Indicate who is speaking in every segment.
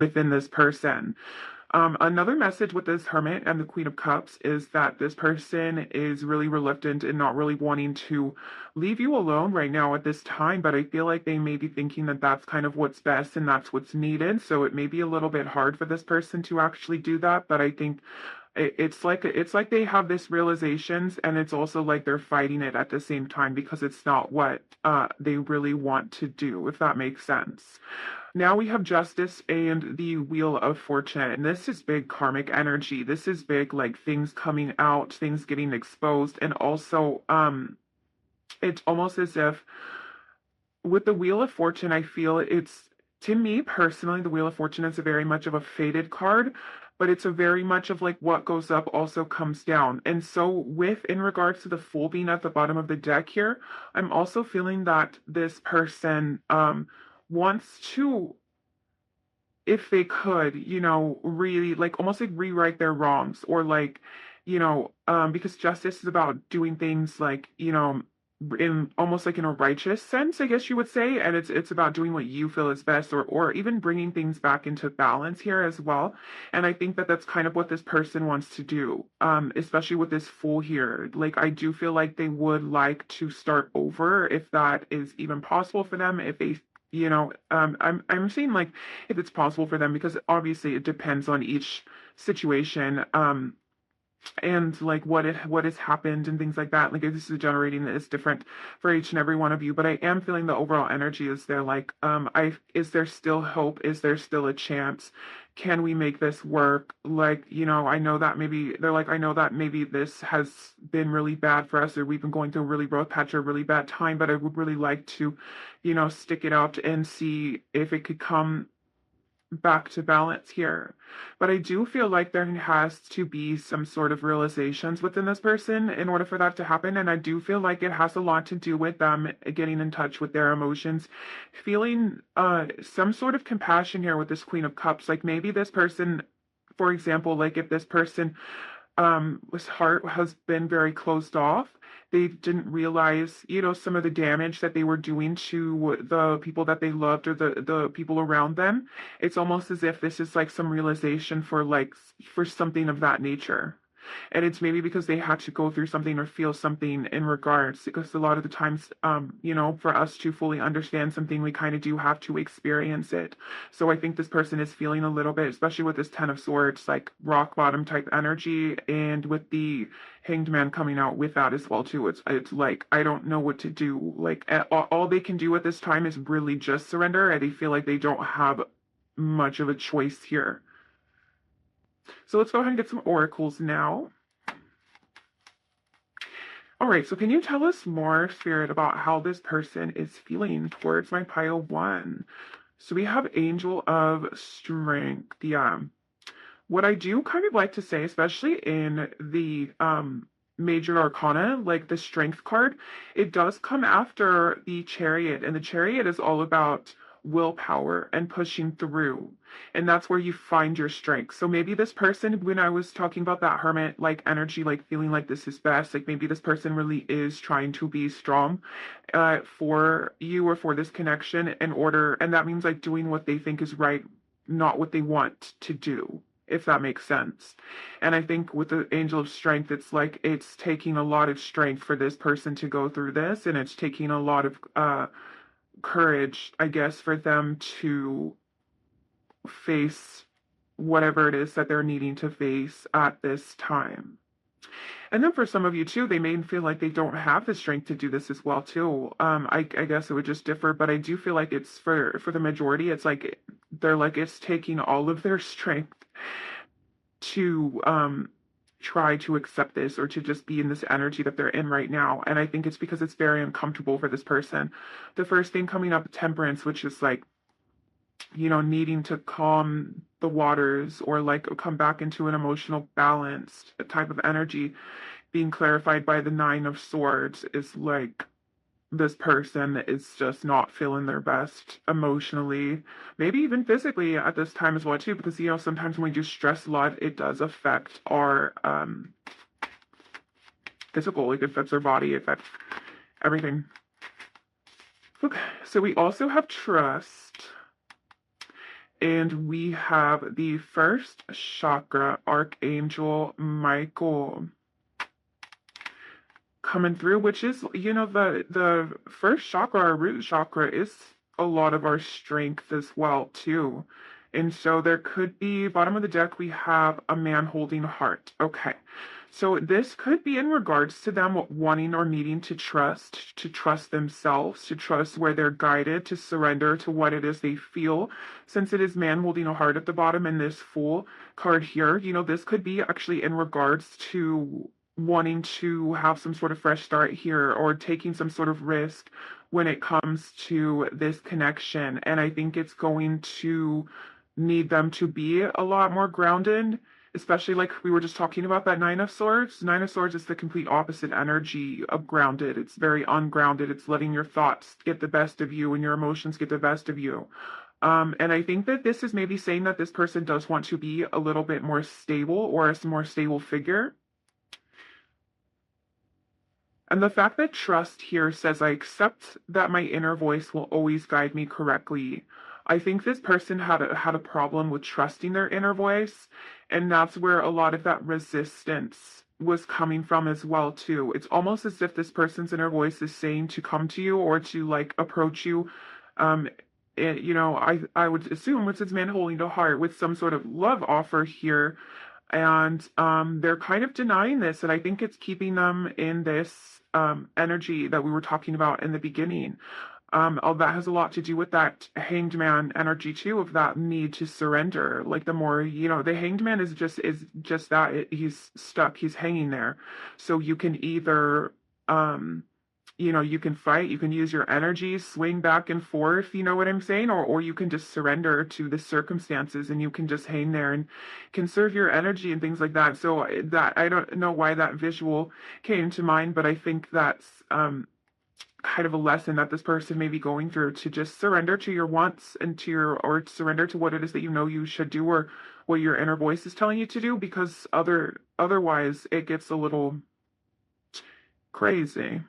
Speaker 1: within this person. Another message with this Hermit and the Queen of Cups is that this person is really reluctant and not really wanting to leave you alone right now at this time, but I feel like they may be thinking that that's kind of what's best and that's what's needed. So it may be a little bit hard for this person to actually do that, but I think it's like they have this realizations, and it's also like they're fighting it at the same time because it's not what they really want to do, if that makes sense. Now we have Justice and the Wheel of Fortune, and this is big karmic energy. This is big, like things coming out, things getting exposed, and also it's almost as if with the Wheel of Fortune, I feel it's, to me personally, the Wheel of Fortune is a very much of a faded card, but it's a very much of like what goes up also comes down. And so with in regards to the Fool being at the bottom of the deck here, I'm also feeling that this person wants to, if they could, really like almost like rewrite their wrongs, or like, because justice is about doing things like, in almost like in a righteous sense, I guess you would say, and it's about doing what you feel is best, or even bringing things back into balance here as well. And I think that that's kind of what this person wants to do, especially with this Fool here. Like I do feel like they would like to start over if that is even possible for them, if they I'm seeing like if it's possible for them, because obviously it depends on each situation, and like what has happened and things like that. Like if this is generating is different for each and every one of you, but I am feeling the overall energy is there. Like I is there still hope? Is there still a chance? Can we make this work? Like, I know that maybe they're like, I know that maybe this has been really bad for us, or we've been going through a really rough patch or a really bad time, but I would really like to, stick it out and see if it could come back to balance here. But I do feel like there has to be some sort of realizations within this person in order for that to happen. And I do feel like it has a lot to do with them getting in touch with their emotions, feeling some sort of compassion here with this Queen of Cups. Like maybe this person, for example, like if this person his heart has been very closed off. They didn't realize, some of the damage that they were doing to the people that they loved, or the people around them. It's almost as if this is like some realization for like for something of that nature. And it's maybe because they had to go through something or feel something in regards, because a lot of the times, for us to fully understand something, we kind of do have to experience it. So I think this person is feeling a little bit, especially with this Ten of Swords, like rock bottom type energy, and with the Hanged Man coming out with that as well too. It's like I don't know what to do. Like all they can do at this time is really just surrender, and they feel like they don't have much of a choice here. So let's go ahead and get some oracles now. All right, so can you tell us more, Spirit, about how this person is feeling towards my pile one? So we have Angel of Strength. Yeah. What I do kind of like to say, especially in the major arcana, like the Strength card, it does come after the Chariot, and the Chariot is all about willpower and pushing through. And that's where you find your strength. So maybe this person, when I was talking about that Hermit like energy, like feeling like this is best, like maybe this person really is trying to be strong for you or for this connection in order, and that means like doing what they think is right, not what they want to do, if that makes sense. And I think with the Angel of Strength, it's like it's taking a lot of strength for this person to go through this, and it's taking a lot of courage, I guess, for them to face whatever it is that they're needing to face at this time. And then for some of you too, they may feel like they don't have the strength to do this as well too. I guess it would just differ, but I do feel like it's for the majority, it's like they're like it's taking all of their strength to try to accept this, or to just be in this energy that they're in right now. And I think it's because it's very uncomfortable for this person. The first thing coming up, Temperance, which is like, needing to calm the waters, or like come back into an emotional balanced type of energy, being clarified by the Nine of Swords, is like this person is just not feeling their best emotionally, maybe even physically at this time as well too, because sometimes when we do stress a lot, it does affect our physical, like it affects our body, it affects everything. Okay, so we also have Trust. And we have the first chakra, Archangel Michael, coming through, which is, the first chakra, our root chakra, is a lot of our strength as well too. And so there could be, bottom of the deck, we have a man holding a heart. Okay. So this could be in regards to them wanting or needing to trust themselves, to trust where they're guided, to surrender to what it is they feel. Since it is man holding a heart at the bottom in this Fool card here, this could be actually in regards to wanting to have some sort of fresh start here or taking some sort of risk when it comes to this connection. And I think it's going to need them to be a lot more grounded, especially like we were just talking about that Nine of Swords. Nine of Swords is the complete opposite energy of grounded. It's very ungrounded. It's letting your thoughts get the best of you and your emotions get the best of you. And I think that this is maybe saying that this person does want to be a little bit more stable or a more stable figure. And the fact that trust here says, I accept that my inner voice will always guide me correctly. I think this person had a problem with trusting their inner voice, and that's where a lot of that resistance was coming from as well too. It's almost as if this person's inner voice is saying to come to you or to like approach you. Um, I would assume with this man holding a heart with some sort of love offer here, and they're kind of denying this, and I think it's keeping them in this energy that we were talking about in the beginning. All that has a lot to do with that hanged man energy too, of that need to surrender. Like the more, the hanged man is just that he's stuck, he's hanging there. So you can either you can fight, you can use your energy, swing back and forth, you know what I'm saying? Or you can just surrender to the circumstances and you can just hang there and conserve your energy and things like that. So that, I don't know why that visual came to mind, but I think that's kind of a lesson that this person may be going through, to just surrender to your wants and or surrender to what it is that you should do, or what your inner voice is telling you to do, because otherwise it gets a little crazy.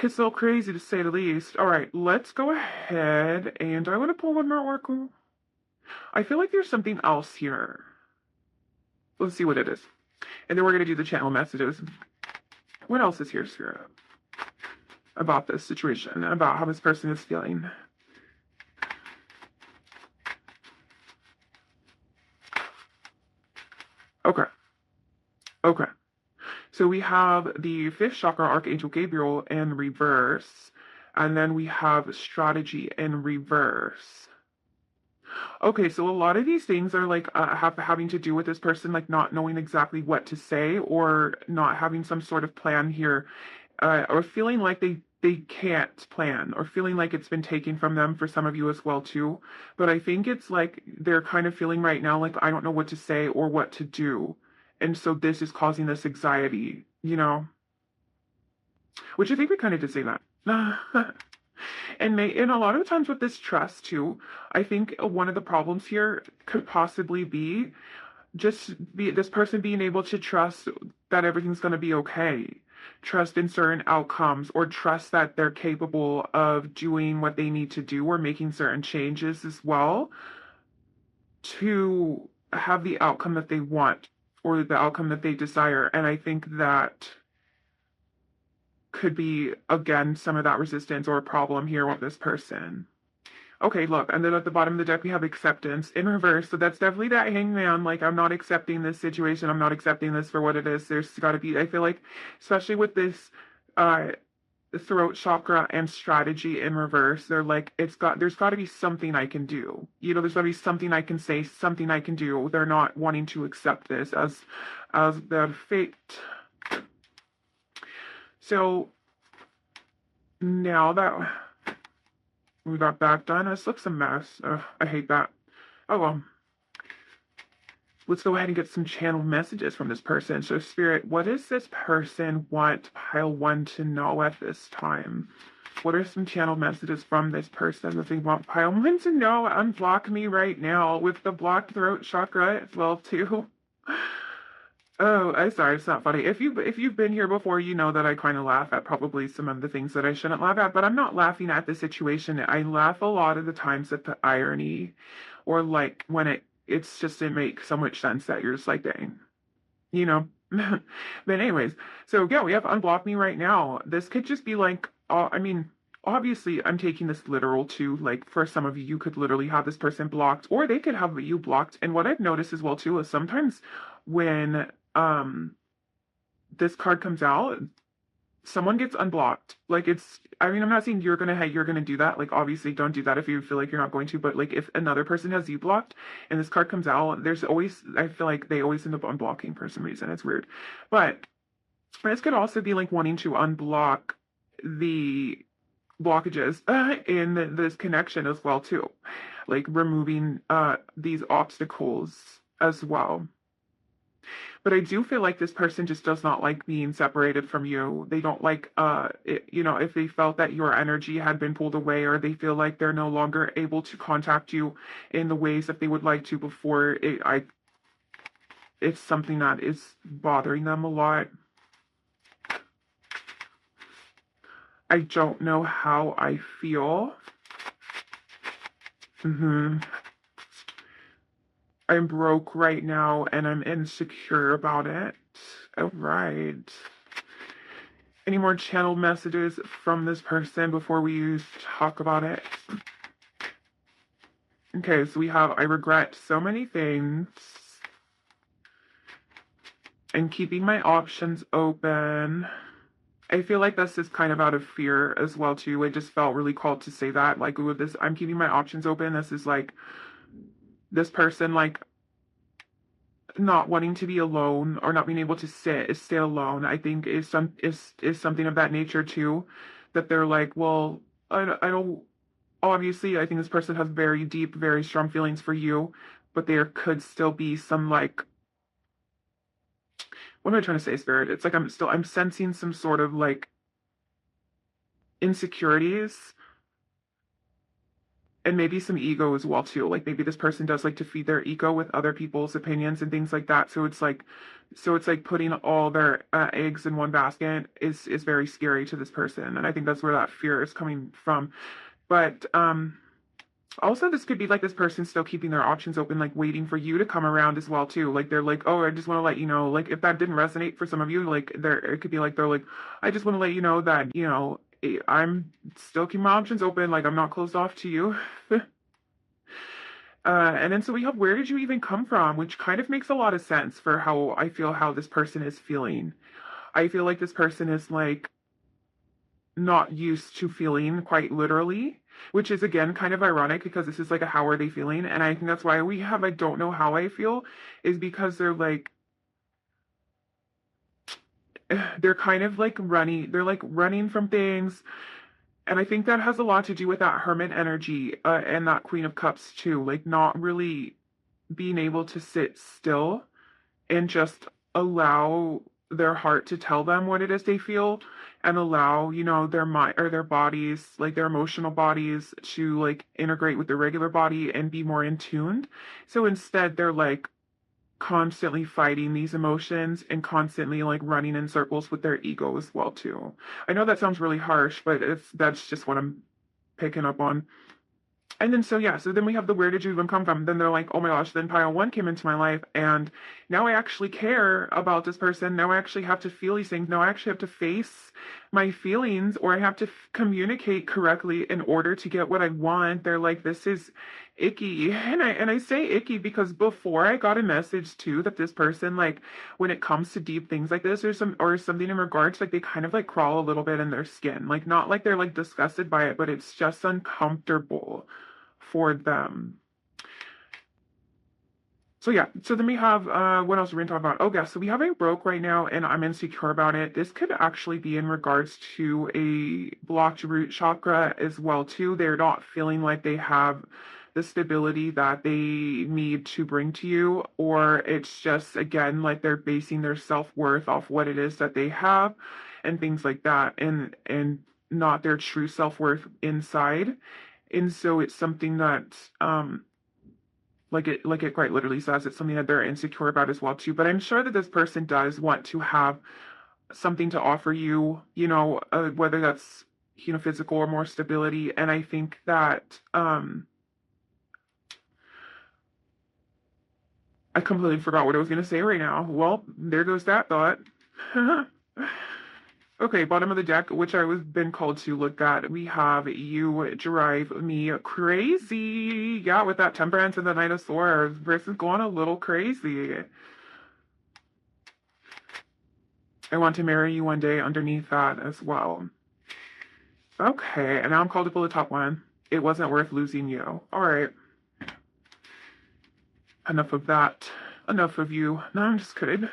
Speaker 1: It's so crazy to say the least. All right, let's go ahead and I want to pull one more oracle. I feel like there's something else here. Let's see what it is. And then we're going to do the channel messages. What else is here, Spirit, about this situation, about how this person is feeling? Okay. Okay. So we have the fifth chakra, Archangel Gabriel, in reverse. And then we have strategy in reverse. Okay, so a lot of these things are like having to do with this person like not knowing exactly what to say, or not having some sort of plan here, or feeling like they can't plan, or feeling like it's been taken from them for some of you as well too. But I think it's like they're kind of feeling right now like, I don't know what to say or what to do. And so this is causing this anxiety, which I think we kind of did say that. And a lot of times with this trust too, I think one of the problems here could possibly be this person being able to trust that everything's going to be okay. Trust in certain outcomes, or trust that they're capable of doing what they need to do, or making certain changes as well to have the outcome that they want, or the outcome that they desire. And I think that could be, again, some of that resistance or problem here with this person. Okay, look, and then at the bottom of the deck, we have acceptance in reverse. So that's definitely that hangman. Like, I'm not accepting this situation. I'm not accepting this for what it is. There's got to be, I feel like, especially with this throat chakra and strategy in reverse, they're like, there's got to be something I can do. There's got to be something I can say, something I can do. They're not wanting to accept this as their fate. So now that we got that done, this looks a mess. I hate that. Oh well. Let's go ahead and get some channel messages from this person. So Spirit, what does this person want pile 1 to know at this time? What are some channel messages from this person that they want pile 1 to know? Unblock me right now with the blocked throat chakra as well too. Oh, I'm sorry, it's not funny. If you've been here before, you know that I kind of laugh at probably some of the things that I shouldn't laugh at, but I'm not laughing at the situation. I laugh a lot of the times at the irony, or like when it's just it makes so much sense that you're just like, dang, you know. But anyways, so yeah, we have unblock me right now. This could just be like, I mean, obviously I'm taking this literal too. Like for some of you, you could literally have this person blocked, or they could have you blocked. And what I've noticed as well too is sometimes when this card comes out, someone gets unblocked. Like it's, I mean, I'm not saying you're gonna do that. Like obviously don't do that if you feel like you're not going to, but like if another person has you blocked and this card comes out, there's always, I feel like they always end up unblocking for some reason. It's weird. But this could also be like wanting to unblock the blockages in this connection as well too. Like removing these obstacles as well. But I do feel like this person just does not like being separated from you. They don't like, if they felt that your energy had been pulled away, or they feel like they're no longer able to contact you in the ways that they would like to before, it's something that is bothering them a lot. I don't know how I feel. hmm I'm broke right now and I'm insecure about it. All right. Any more channel messages from this person before we talk about it? Okay, so we have I regret so many things and keeping my options open. I feel like this is kind of out of fear as well too. I just felt really called to say that. Like with this, I'm keeping my options open. This is like this person like not wanting to be alone or not being able to stay alone. I think is something of that nature too. That they're like, well, I don't obviously, I think this person has very deep, very strong feelings for you, but there could still be some like, what am I trying to say, Spirit? It's like I'm sensing some sort of like insecurities and maybe some ego as well too. Like maybe this person does like to feed their ego with other people's opinions and things like that. So it's like putting all their eggs in one basket is very scary to this person, and I think that's where that fear is coming from. But also, this could be like this person still keeping their options open, like waiting for you to come around as well too. Like they're like, oh, I just want to let you know. Like if that didn't resonate for some of you, like there it could be like they're like, I just want to let you know that I'm still keeping my options open. Like I'm not closed off to you. And then so we have where did you even come from, which kind of makes a lot of sense for how I feel how this person is feeling. I feel like this person is like not used to feeling quite literally, which is again kind of ironic because this is like a how are they feeling? And I think that's why we have I don't know how I feel, is because they're kind of like running from things. And I think that has a lot to do with that hermit energy and that Queen of Cups too, like not really being able to sit still and just allow their heart to tell them what it is they feel, and allow their mind or their bodies, like their emotional bodies, to like integrate with the regular body and be more in tuned. So instead they're like constantly fighting these emotions and constantly like running in circles with their ego as well too. I know that sounds really harsh, but that's just what I'm picking up on. And then so yeah, so then we have the where did you even come from? Then they're like, oh my gosh, then pile one came into my life, and now I actually care about this person. Now I actually have to feel these things. Now I actually have to face my feelings, or I have to communicate correctly in order to get what I want. They're like, this is icky. And I say icky because before I got a message too that this person, like when it comes to deep things like this or something in regards, like they kind of like crawl a little bit in their skin. Like not like they're like disgusted by it, but it's just uncomfortable for them. So yeah, so then we have what else are we gonna talk about? Oh yeah, so we have a broke right now and I'm insecure about it. This could actually be in regards to a blocked root chakra as well too. They're not feeling like they have the stability that they need to bring to you, or it's just again like they're basing their self-worth off what it is that they have and things like that, and not their true self-worth inside. And so it's something that like it quite literally says, it's something that they're insecure about as well too. But I'm sure that this person does want to have something to offer you, whether that's, physical or more stability. And I think that I completely forgot what I was going to say right now. Well, there goes that thought. Okay, bottom of the deck, which I was been called to look at, we have you drive me crazy. Yeah, with that temperance and the Knight of Swords, person's going a little crazy. I want to marry you one day underneath that as well. Okay, and now I'm called to pull the top one. It wasn't worth losing you. All right. Enough of that. Enough of you. No, I'm just kidding.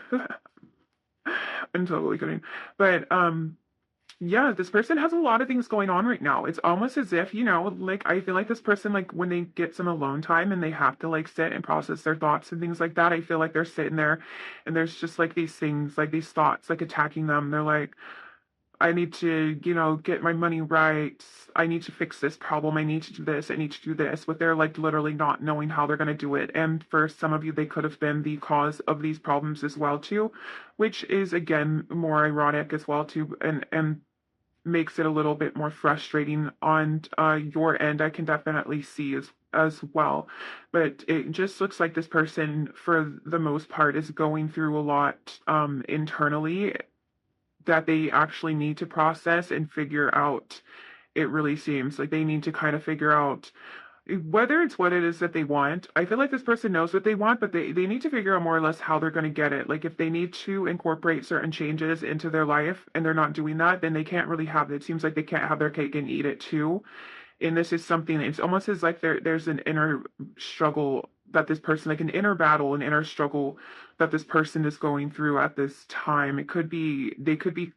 Speaker 1: I'm totally kidding. But yeah, this person has a lot of things going on right now. It's almost as if, like I feel like this person, like when they get some alone time and they have to like sit and process their thoughts and things like that, I feel like they're sitting there and there's just like these things, like these thoughts like attacking them. They're like, I need to, get my money right. I need to fix this problem. I need to do this. I need to do this. But they're like literally not knowing how they're going to do it. And for some of you, they could have been the cause of these problems as well too, which is again more ironic as well too, and makes it a little bit more frustrating on your end. I can definitely see as well. But it just looks like this person, for the most part, is going through a lot internally that they actually need to process and figure out. It really seems like they need to kind of figure out whether it's what it is that they want. I feel like this person knows what they want, but they need to figure out more or less how they're going to get it. Like if they need to incorporate certain changes into their life and they're not doing that, then they can't really have it. It seems like they can't have their cake and eat it too. And this is something, it's almost as like there's an inner struggle that this person, like an inner battle, an inner struggle that this person is going through at this time. They could be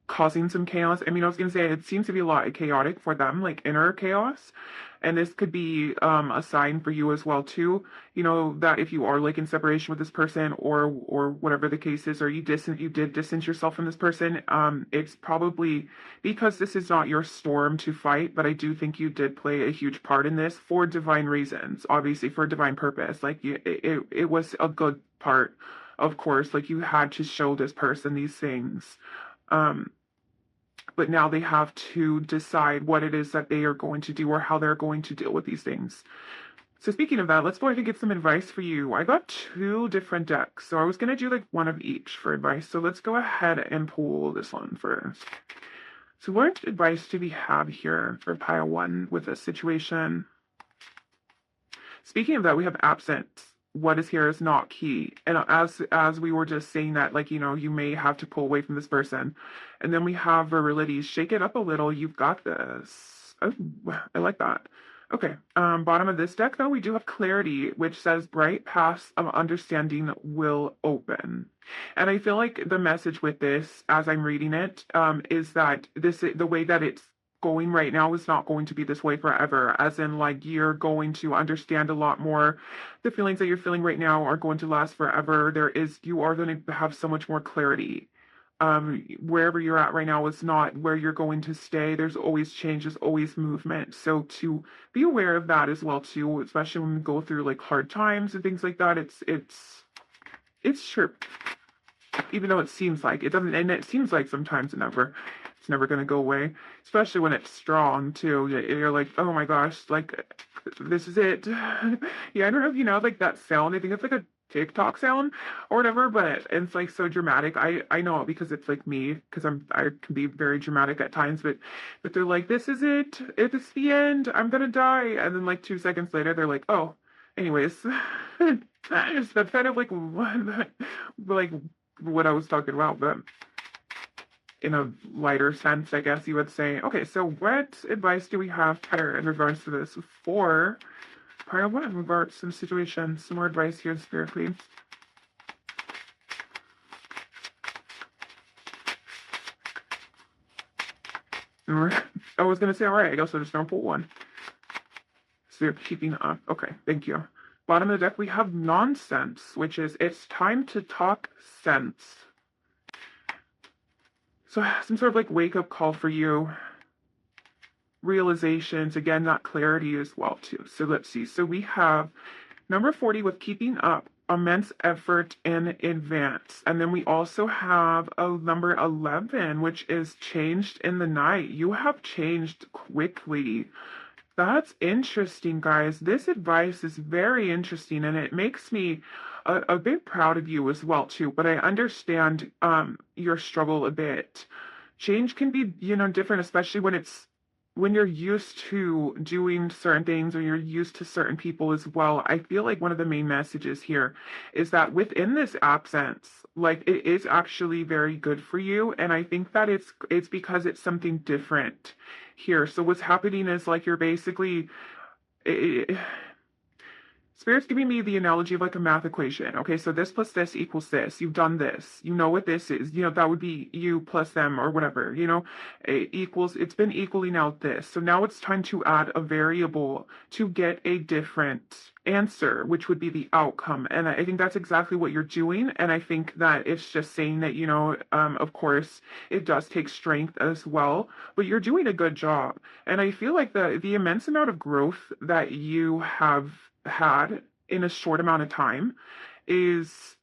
Speaker 1: causing some chaos. I mean, I was going to say it seems to be a lot chaotic for them, like inner chaos. And this could be a sign for you as well too. That if you are like in separation with this person or whatever the case is, or you did distance yourself from this person, it's probably because this is not your storm to fight. But I do think you did play a huge part in this for divine reasons, obviously for divine purpose. Like it was a good part, of course. Like you had to show this person these things. Um, but now they have to decide what it is that they are going to do or how they're going to deal with these things. So speaking of that, let's go ahead and get some advice for you. I got two different decks, so I was going to do like one of each for advice. So let's go ahead and pull this one first. So what advice do we have here for pile one with this situation? Speaking of that, we have absence. What is here is not key. And as we were just saying that, like, you may have to pull away from this person. And then we have virility. Shake it up a little. You've got this. Oh, I like that. Okay. Bottom of this deck, though, we do have clarity, which says bright paths of understanding will open. And I feel like the message with this, as I'm reading it, is that the way that it's going right now is not going to be this way forever, as in like you're going to understand a lot more. The feelings that you're feeling right now are going to last forever. You are going to have so much more clarity. Wherever you're at right now is not where you're going to stay. There's always change, there's always movement. So to be aware of that as well too, especially when we go through like hard times and things like that. It's sure, even though it seems like it doesn't, and it seems like sometimes it's never going to go away, especially when it's strong too. You're like, oh my gosh, like this is it. Yeah, I don't know if you know like that sound. I think it's like a TikTok sound or whatever, but it's like so dramatic. I know it because it's like me, because I can be very dramatic at times, but they're like, this is it. It's the end. I'm gonna die, and then like 2 seconds later, they're like, oh, anyways. That's kind of like what I was talking about, but in a lighter sense, I guess you would say. Okay, so what advice do we have here in regards to this for pile one in regards to the situation? Some more advice here, Spirit, please. I was going to say, all right, I guess I'll just don't pull one. So you're keeping up. Okay, thank you. Bottom of the deck, we have nonsense, which is it's time to talk sense. So some sort of like wake up call for you. realizations, again, that clarity as well too. So let's see. So we have number 40 with keeping up immense effort in advance. And then we also have a number 11, which is changed in the night. You have changed quickly. That's interesting, guys. This advice is very interesting, and it makes me a bit proud of you as well, too. But I understand your struggle a bit. Change can be, different, especially when you're used to doing certain things or you're used to certain people as well. I feel like one of the main messages here is that within this absence, like it is actually very good for you. And I think that it's because it's something different here. So what's happening is like you're basically it, Spirit's giving me the analogy of like a math equation. Okay, so this plus this equals this. You've done this. You know what this is. That would be you plus them or whatever. It equals, it's been equaling out this. So now it's time to add a variable to get a different answer, which would be the outcome. And I think that's exactly what you're doing. And I think that it's just saying that, of course, it does take strength as well, but you're doing a good job. And I feel like the immense amount of growth that you have had in a short amount of time is,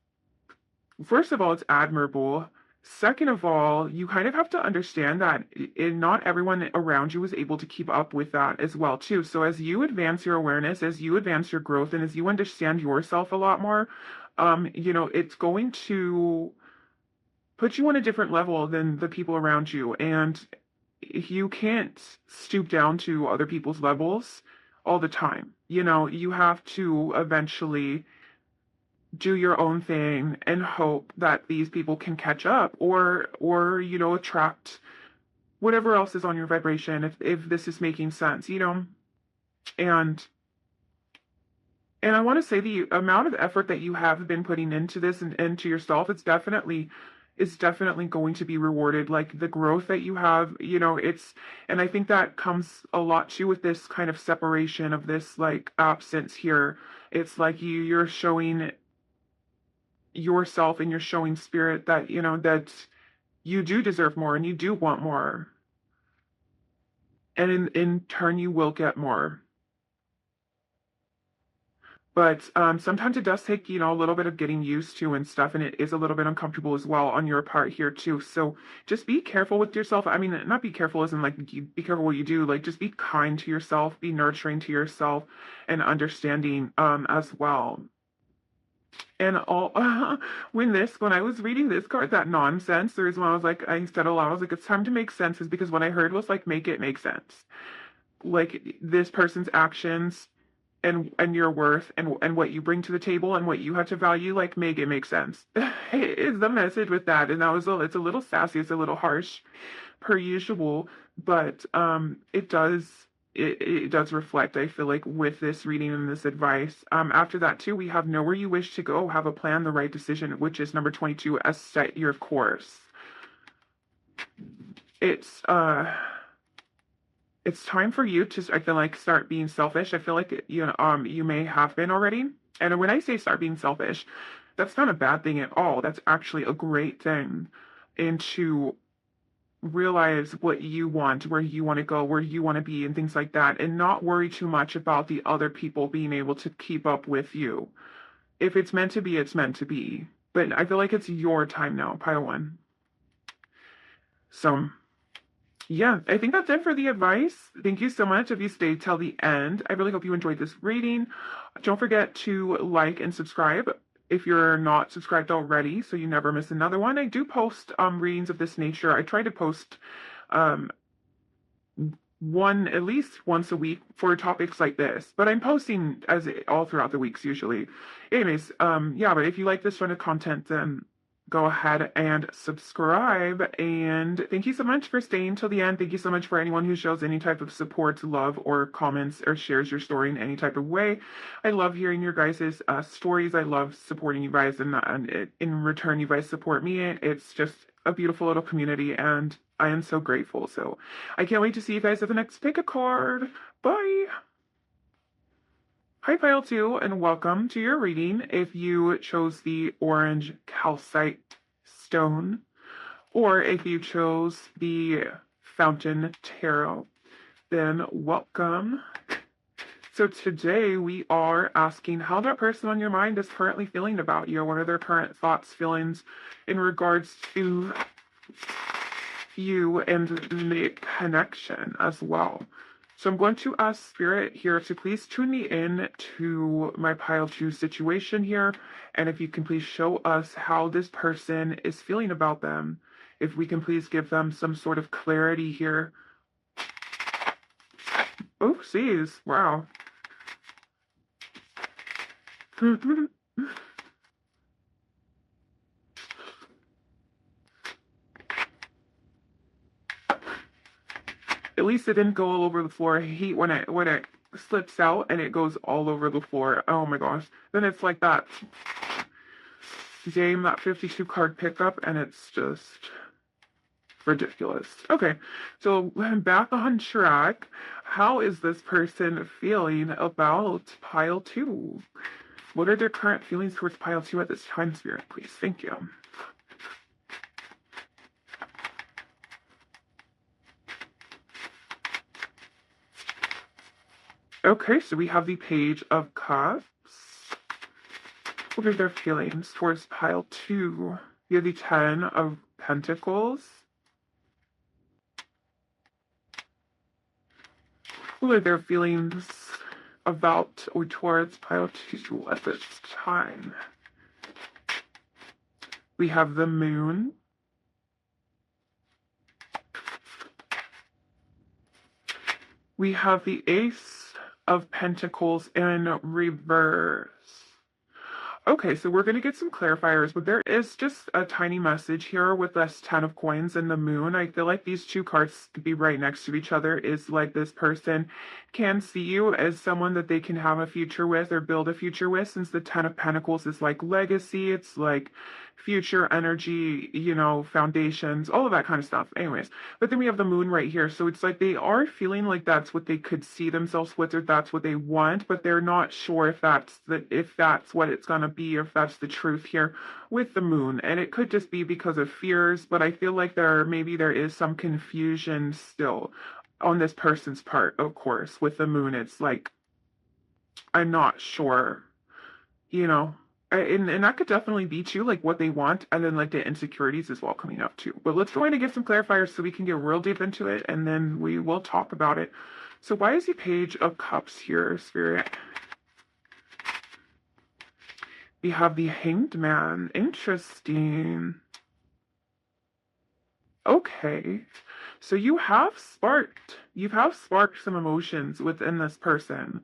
Speaker 1: first of all, it's admirable. Second of all, you kind of have to understand that not everyone around you is able to keep up with that as well, too. So as you advance your awareness, as you advance your growth, and as you understand yourself a lot more, it's going to put you on a different level than the people around you. And you can't stoop down to other people's levels all the time. You have to eventually do your own thing and hope that these people can catch up or attract whatever else is on your vibration, if this is making sense. And I want to say the amount of effort that you have been putting into this and into yourself, it's definitely going to be rewarded. Like the growth that you have, and I think that comes a lot too with this kind of separation of this like absence here. It's like you're showing yourself and you're showing spirit that, that you do deserve more and you do want more. And in turn, you will get more. But sometimes it does take, a little bit of getting used to and stuff, and it is a little bit uncomfortable as well on your part here too. So just be careful with yourself. I mean, not be careful as in like be careful what you do. Like just be kind to yourself, be nurturing to yourself, and understanding as well. And all when I was reading this card, that nonsense, the reason why I said aloud, I was like, it's time to make sense, is because what I heard was like, make it make sense. Like this person's actions and your worth and what you bring to the table and what you have to value, like make it make sense. Is the message with that. And it's a little sassy, it's a little harsh per usual, but it does reflect, I feel like, with this reading and this advice. After that too, we have know where you wish to go, have a plan, the right decision, which is number 22, as set your course. It's time for you to, I feel like, start being selfish. I feel like you may have been already. And when I say start being selfish, that's not a bad thing at all. That's actually a great thing. And to realize what you want, where you want to go, where you want to be, and things like that, and not worry too much about the other people being able to keep up with you. If it's meant to be, it's meant to be. But I feel like it's your time now, pile one. So yeah, I think that's it for the advice. Thank you so much if you stayed till the end. I really hope you enjoyed this reading. Don't forget to like and subscribe if you're not subscribed already, so you never miss another one. I do post readings of this nature. I try to post one at least once a week for topics like this, but I'm posting all throughout the weeks usually. Anyways, yeah, but if you like this sort of content, then go ahead and subscribe. And thank you so much for staying till the end. Thank you so much for anyone who shows any type of support, love, or comments, or shares your story in any type of way. I love hearing your guys' stories. I love supporting you guys, and in return, you guys support me. It's just a beautiful little community, and I am so grateful. So I can't wait to see you guys at the next pick a card. Bye! Hi, Pile 2, and welcome to your reading. If you chose the orange calcite stone, or if you chose the fountain tarot, person. Welcome. So today we are asking how that person on your mind is currently feeling about you. What are their current thoughts, feelings in regards to you and the connection as well. So I'm going to ask Spirit here to please tune me in to my pile 2 situation here. And if you can please show us how this person is feeling about them. If we can please give them some sort of clarity here. Oopsies. Wow. At least it didn't go all over the floor. I hate when it slips out and it goes all over the floor. Oh my gosh. Then it's like that game, that 52 card pickup, and it's just ridiculous. Okay, so back on track. How is this person feeling about pile 2? What are their current feelings towards pile 2 at this time, Spirit, please? Thank you. Okay, so we have the Page of Cups. What are their feelings towards pile 2? We have the 10 of Pentacles. What are their feelings about or towards pile 2 at this time? We have the Moon. We have the Ace of Pentacles in reverse. Okay, so we're going to get some clarifiers, but there is just a tiny message here with this 10 of coins and the Moon. I feel like these two cards to be right next to each other is like this person can see you as someone that they can have a future with or build a future with, since the 10 of Pentacles is like legacy, it's like future energy, foundations, all of that kind of stuff. Anyways, but then we have the Moon right here. So it's like they are feeling like that's what they could see themselves with, or that's what they want, but they're not sure if that's what it's gonna be, or if that's the truth here with the Moon. And it could just be because of fears, but I feel like there is some confusion still on this person's part, of course. With the Moon, it's like, I'm not sure, and that could definitely be too, like what they want, and then like the insecurities as well coming up too. But let's go ahead and get some clarifiers so we can get real deep into it, and then we will talk about it. So why is the Page of Cups here, Spirit? We have the Hanged Man. Interesting. Okay. So you've sparked some emotions within this person.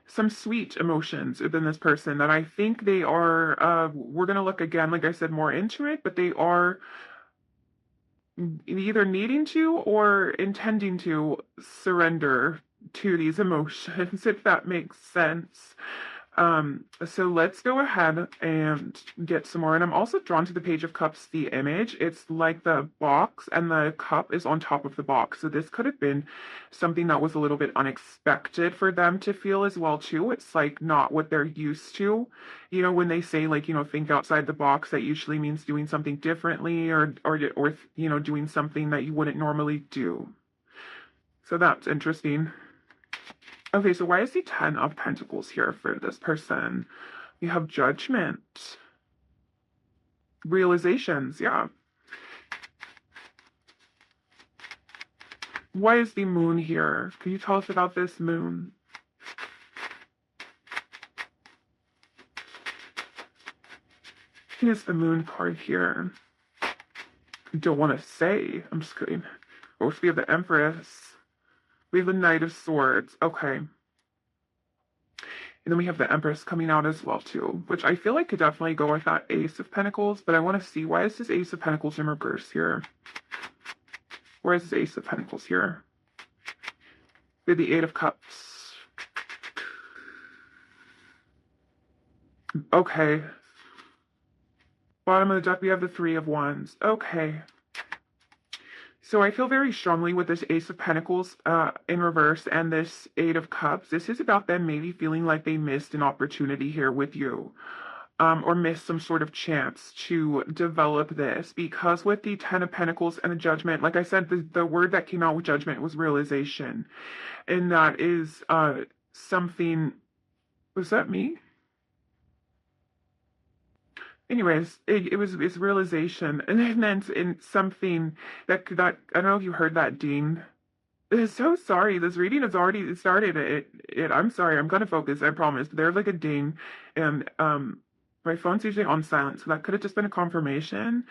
Speaker 1: Some sweet emotions within this person that I think they are, we're going to look again, like I said, more into it, but they are either needing to or intending to surrender to these emotions, if that makes sense. So let's go ahead and get some more. And I'm also drawn to the Page of Cups, the image. It's like the box and the cup is on top of the box. So this could have been something that was a little bit unexpected for them to feel as well too. It's like not what they're used to. When they say like, think outside the box, that usually means doing something differently or doing something that you wouldn't normally do. So that's interesting. Okay, so why is the 10 of Pentacles here for this person? You have Judgment. Realizations, yeah. Why is the Moon here? Can you tell us about this Moon? Here's the Moon card here. Don't want to say. I'm just kidding. Oh, we have the Empress. We have the Knight of Swords. Okay. And then we have the Empress coming out as well, too, which I feel like could definitely go with that Ace of Pentacles, but I want to see, why is this Ace of Pentacles in reverse here? Where is this Ace of Pentacles here? We have the Eight of Cups. Okay. Bottom of the deck, we have the Three of Wands. Okay. So I feel very strongly with this Ace of Pentacles in reverse and this Eight of Cups. This is about them maybe feeling like they missed an opportunity here with you. or miss some sort of chance to develop this, because with the Ten of Pentacles and the Judgment, like I said, the word that came out with Judgment was realization. And that is something. Was that me? Anyways, it's realization, and then in something that I don't know if you heard that, Dean. So sorry. This reading has already started. I'm sorry. I'm gonna focus. I promise. There's like a ding, and my phone's usually on silent, so that could have just been a confirmation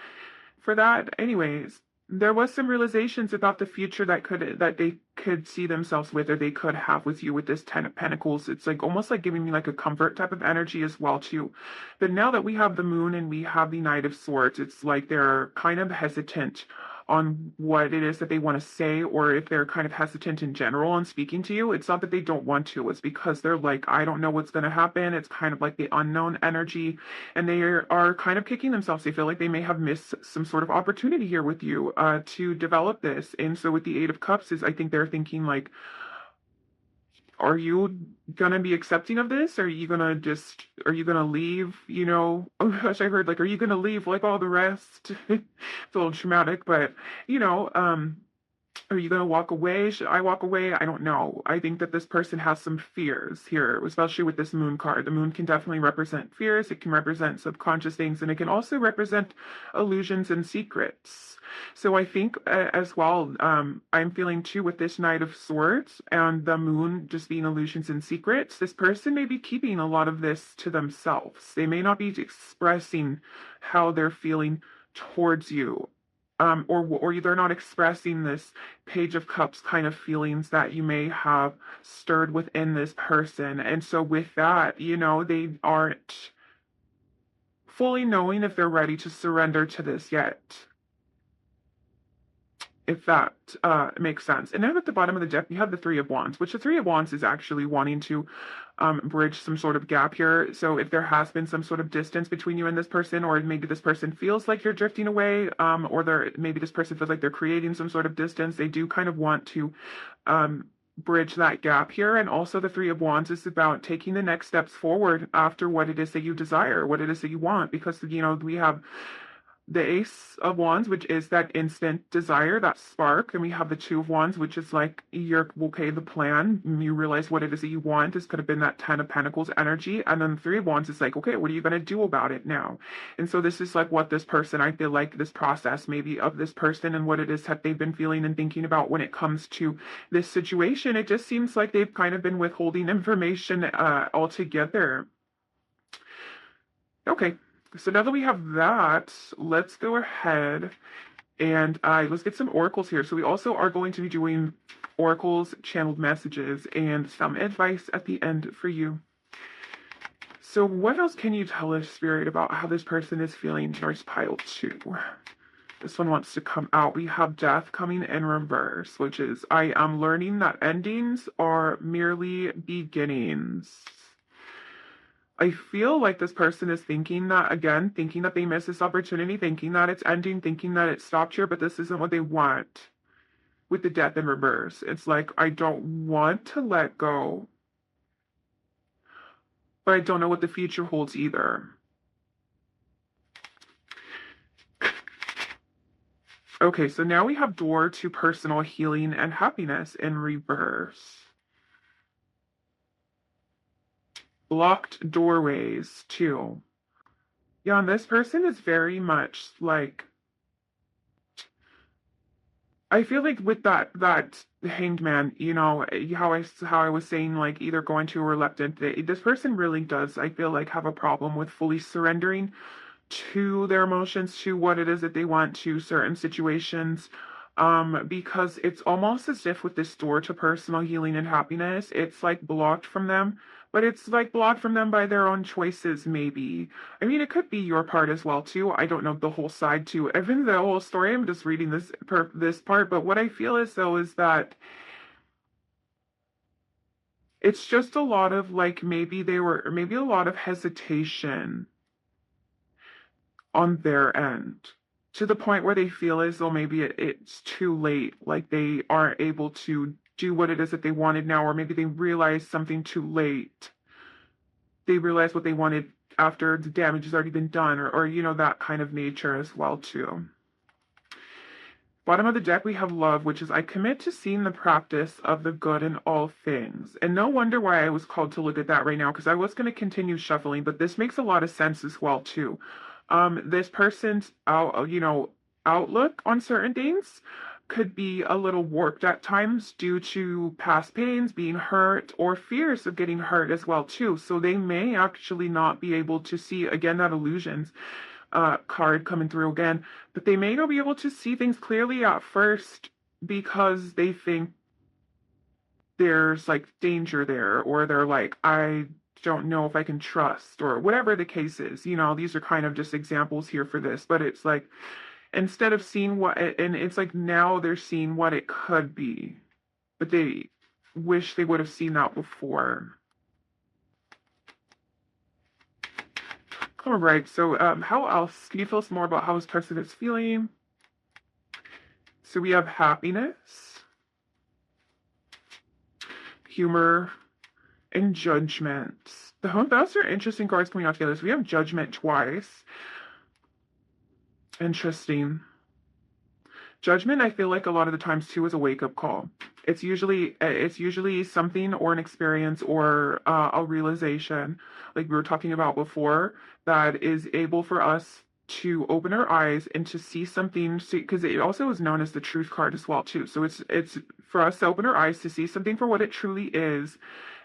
Speaker 1: for that. Anyways, there was some realizations about the future that they could see themselves with, or they could have with you with this Ten of Pentacles. It's like almost like giving me like a comfort type of energy as well too. But now that we have the Moon and we have the Knight of Swords, it's like they're kind of hesitant on what it is that they want to say, or if they're kind of hesitant in general on speaking to you. It's not that they don't want to, it's because they're like, I don't know what's going to happen. It's kind of like the unknown energy, and they are kind of kicking themselves. They feel like they may have missed some sort of opportunity here with you to develop this. And so with the Eight of Cups is, I think they're thinking like, are you gonna be accepting of this? Are you gonna leave? Oh gosh, I heard like, are you gonna leave like all the rest? It's a little traumatic, but you know, are you going to walk away? Should I walk away? I don't know. I think that this person has some fears here, especially with this Moon card. The Moon can definitely represent fears. It can represent subconscious things, and it can also represent illusions and secrets. So I think as well, I'm feeling too with this Knight of Swords and the Moon just being illusions and secrets. This person may be keeping a lot of this to themselves. They may not be expressing how they're feeling towards you, or they're not expressing this Page of Cups kind of feelings that you may have stirred within this person. And so with that, they aren't fully knowing if they're ready to surrender to this yet, if that makes sense. And then at the bottom of the deck, we have the Three of Wands, which the Three of Wands is actually wanting to bridge some sort of gap here. So if there has been some sort of distance between you and this person, or maybe this person feels like you're drifting away, or maybe this person feels like they're creating some sort of distance, they do kind of want to bridge that gap here. And also the Three of Wands is about taking the next steps forward after what it is that you desire, what it is that you want, because, we have the Ace of Wands, which is that instant desire, that spark. And we have the Two of Wands, which is like, you're okay, the plan. You realize what it is that you want. This could have been that Ten of Pentacles energy. And then the Three of Wands is like, okay, what are you going to do about it now? And so this is like what this person, I feel like this process maybe of this person and what it is that they've been feeling and thinking about when it comes to this situation. It just seems like they've kind of been withholding information altogether. Okay. So now that we have that, let's go ahead and let's get some oracles here. So we also are going to be doing oracles, channeled messages, and some advice at the end for you. So what else can you tell us, Spirit, about how this person is feeling? Here's pile 2. This one wants to come out. We have Death coming in reverse, which is, I am learning that endings are merely beginnings. I feel like this person is thinking that, again, thinking that they missed this opportunity, thinking that it's ending, thinking that it stopped here, but this isn't what they want with the Death in reverse. It's like, I don't want to let go, but I don't know what the future holds either. Okay, so now we have Door to Personal Healing and Happiness in reverse. Blocked doorways too. Yeah, and this person is very much like, I feel like with that Hanged Man, how I was saying, like, either going to or reluctant, this person really does, I feel like, have a problem with fully surrendering to their emotions, to what it is that they want, to certain situations. Because it's almost as if with this Door to Personal Healing and Happiness, it's like blocked from them, but it's like blocked from them by their own choices, maybe. I mean, it could be your part as well, too. I don't know the whole side, too. Even the whole story, I'm just reading this part, but what I feel is, though, is that it's just a lot of, like, maybe a lot of hesitation on their end, to the point where they feel as though maybe it's too late, like they aren't able to do what it is that they wanted now, or maybe they realize something too late. they realize what they wanted after the damage has already been done, or you know, that kind of nature as well too. Bottom of the deck, we have love, which is I commit to seeing the practice of the good in all things. And no wonder why I was called to look at that right now, because I was going to continue shuffling, but this makes a lot of sense as well too. This person's outlook on certain things could be a little warped at times due to past pains, being hurt, or fears of getting hurt as well too. So they may actually not be able to see, again, that illusions card coming through again, but they may not be able to see things clearly at first because they think there's like danger there, or they're like, I don't know if I can trust, or whatever the case is. You know, these are kind of just examples here for this, but it's like instead of seeing what, and it's like now they're seeing what it could be, but they wish they would have seen that before. All right, so how else can you tell us more about how this person is feeling? So we have happiness, humor, and judgment. Those are interesting cards coming out together. So we have judgment twice. Interesting. Judgment, I feel like a lot of the times too is a wake-up call. It's usually something or an experience or a realization, like we were talking about before, that is able for us to open our eyes and to see something. Because it also is known as the truth card as well too. So it's for us to open our eyes to see something for what it truly is,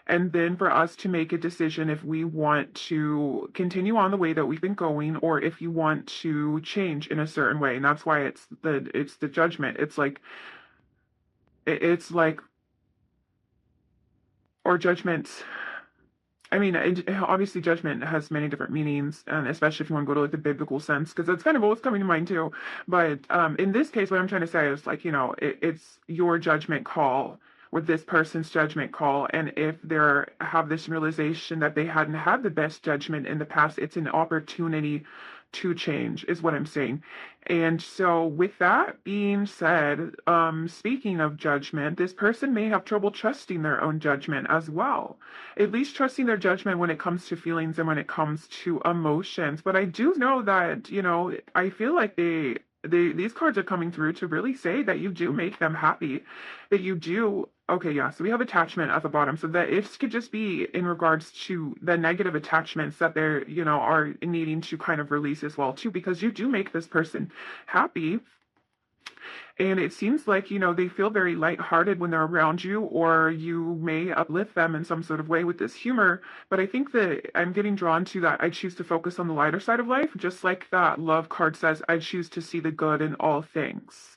Speaker 1: and then for us to make a decision if we want to continue on the way that we've been going, or if you want to change in a certain way. And that's why it's the judgment. It's like, or judgment. I mean, obviously judgment has many different meanings, and especially if you want to go to like the biblical sense, because that's kind of what's coming to mind too. But in this case, what I'm trying to say is like, you know, it's your judgment call with this person's judgment call. And if they have this realization that they hadn't had the best judgment in the past, it's an opportunity to change, is what I'm saying. And so with that being said, speaking of judgment, this person may have trouble trusting their own judgment as well. At least trusting their judgment when it comes to feelings and when it comes to emotions. But I do know that, you know, I feel like these cards are coming through to really say that you do make them happy, that you do. Okay, yeah, so we have attachment at the bottom. So that it could just be in regards to the negative attachments that they're, you know, are needing to kind of release as well too, because you do make this person happy. And it seems like, you know, they feel very lighthearted when they're around you, or you may uplift them in some sort of way with this humor. But I think that I'm getting drawn to that I choose to focus on the lighter side of life, just like that love card says, I choose to see the good in all things.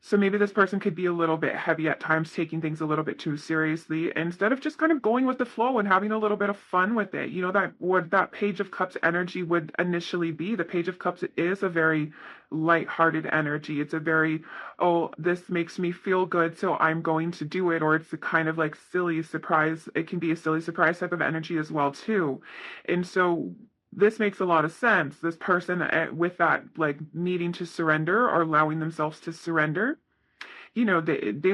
Speaker 1: So maybe this person could be a little bit heavy at times, taking things a little bit too seriously, instead of just kind of going with the flow and having a little bit of fun with it. You know, that what that Page of Cups energy would initially be. The Page of Cups is a very light-hearted energy. It's a very, oh, this makes me feel good, so I'm going to do it. Or it's a kind of like silly surprise. It can be a silly surprise type of energy as well too. And so this makes a lot of sense. This person with that like needing to surrender or allowing themselves to surrender, you know, they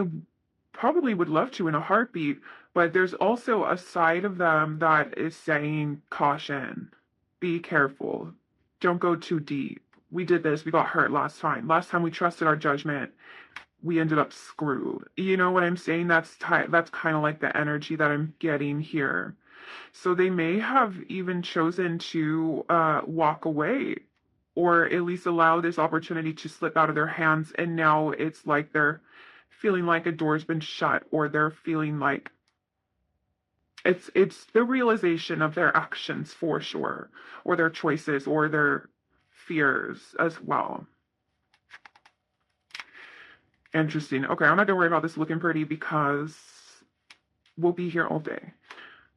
Speaker 1: probably would love to in a heartbeat, but there's also a side of them that is saying caution, be careful, don't go too deep. We did this, we got hurt last time. Last time we trusted our judgment, we ended up screwed. You know what I'm saying? That's kind of like the energy that I'm getting here. So they may have even chosen to walk away, or at least allow this opportunity to slip out of their hands. And now it's like they're feeling like a door's been shut, or they're feeling like it's the realization of their actions for sure, or their choices, or their fears as well. Interesting. Okay, I'm not gonna worry about this looking pretty because we'll be here all day.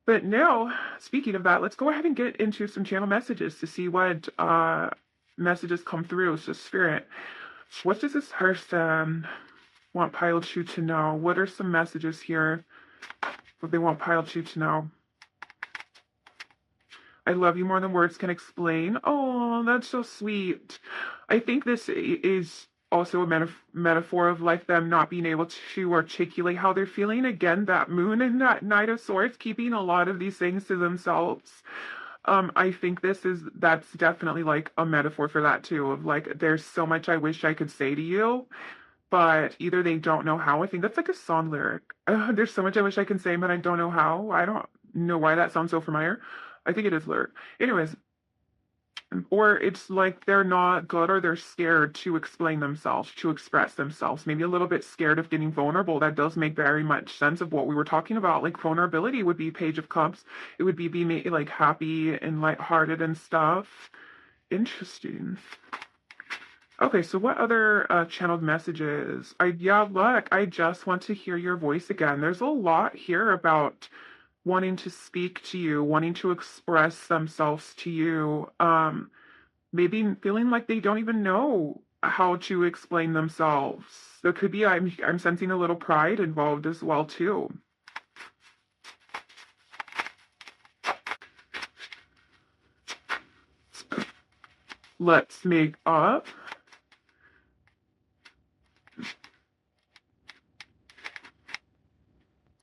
Speaker 1: But now, speaking of that, let's go ahead and get into some channel messages to see what messages come through. So Spirit, what does this person want Pile 2 to know? What are some messages here that they want Pile 2 to know? I love you more than words can explain. Oh, that's so sweet. I think this is also a metaphor of like them not being able to articulate how they're feeling. Again, that moon and that Knight of Swords, keeping a lot of these things to themselves. I think that's definitely like a metaphor for that too, of like there's so much I wish I could say to you, but either they don't know how. I think that's like a song lyric. There's so much I wish I can say, but I don't know how. I don't know why that sounds so familiar. I think it is lyric. Anyways, or it's like they're not good or they're scared to explain themselves, to express themselves. Maybe a little bit scared of getting vulnerable. That does make very much sense of what we were talking about. Like vulnerability would be Page of Cups. It would be like happy and lighthearted and stuff. Interesting. Okay, so what other channeled messages? Yeah, look, I just want to hear your voice again. There's a lot here about wanting to speak to you, wanting to express themselves to you. Maybe feeling like they don't even know how to explain themselves. So it could be I'm sensing a little pride involved as well too. Let's make up.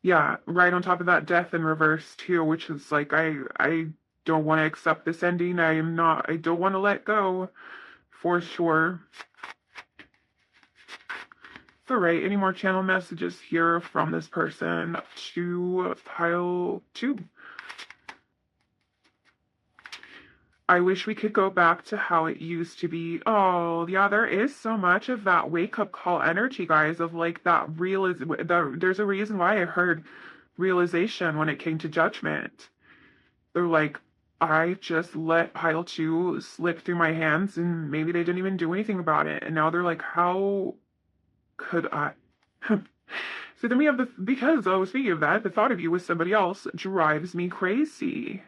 Speaker 1: Yeah, right on top of that, death in reverse too, which is like I don't want to accept this ending. I don't want to let go for sure. So right, any more channel messages here from this person to pile 2? I wish we could go back to how it used to be. Oh, yeah, there is so much of that wake-up call energy, guys, of like that there's a reason why I heard realization when it came to judgment. They're like, I just let pile 2 slip through my hands and maybe they didn't even do anything about it. And now they're like, how could I? So then we have because, oh, speaking of that, the thought of you with somebody else drives me crazy.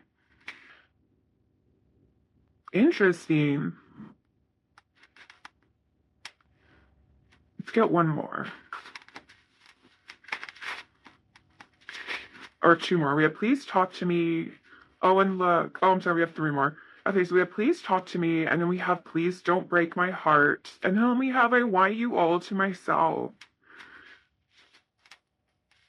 Speaker 1: Interesting. Let's get one more. Or 2 more. We have please talk to me. Oh, and look. Oh, I'm sorry. We have 3 more. Okay, so we have please talk to me. And then we have please don't break my heart. And then we have I want you all to myself.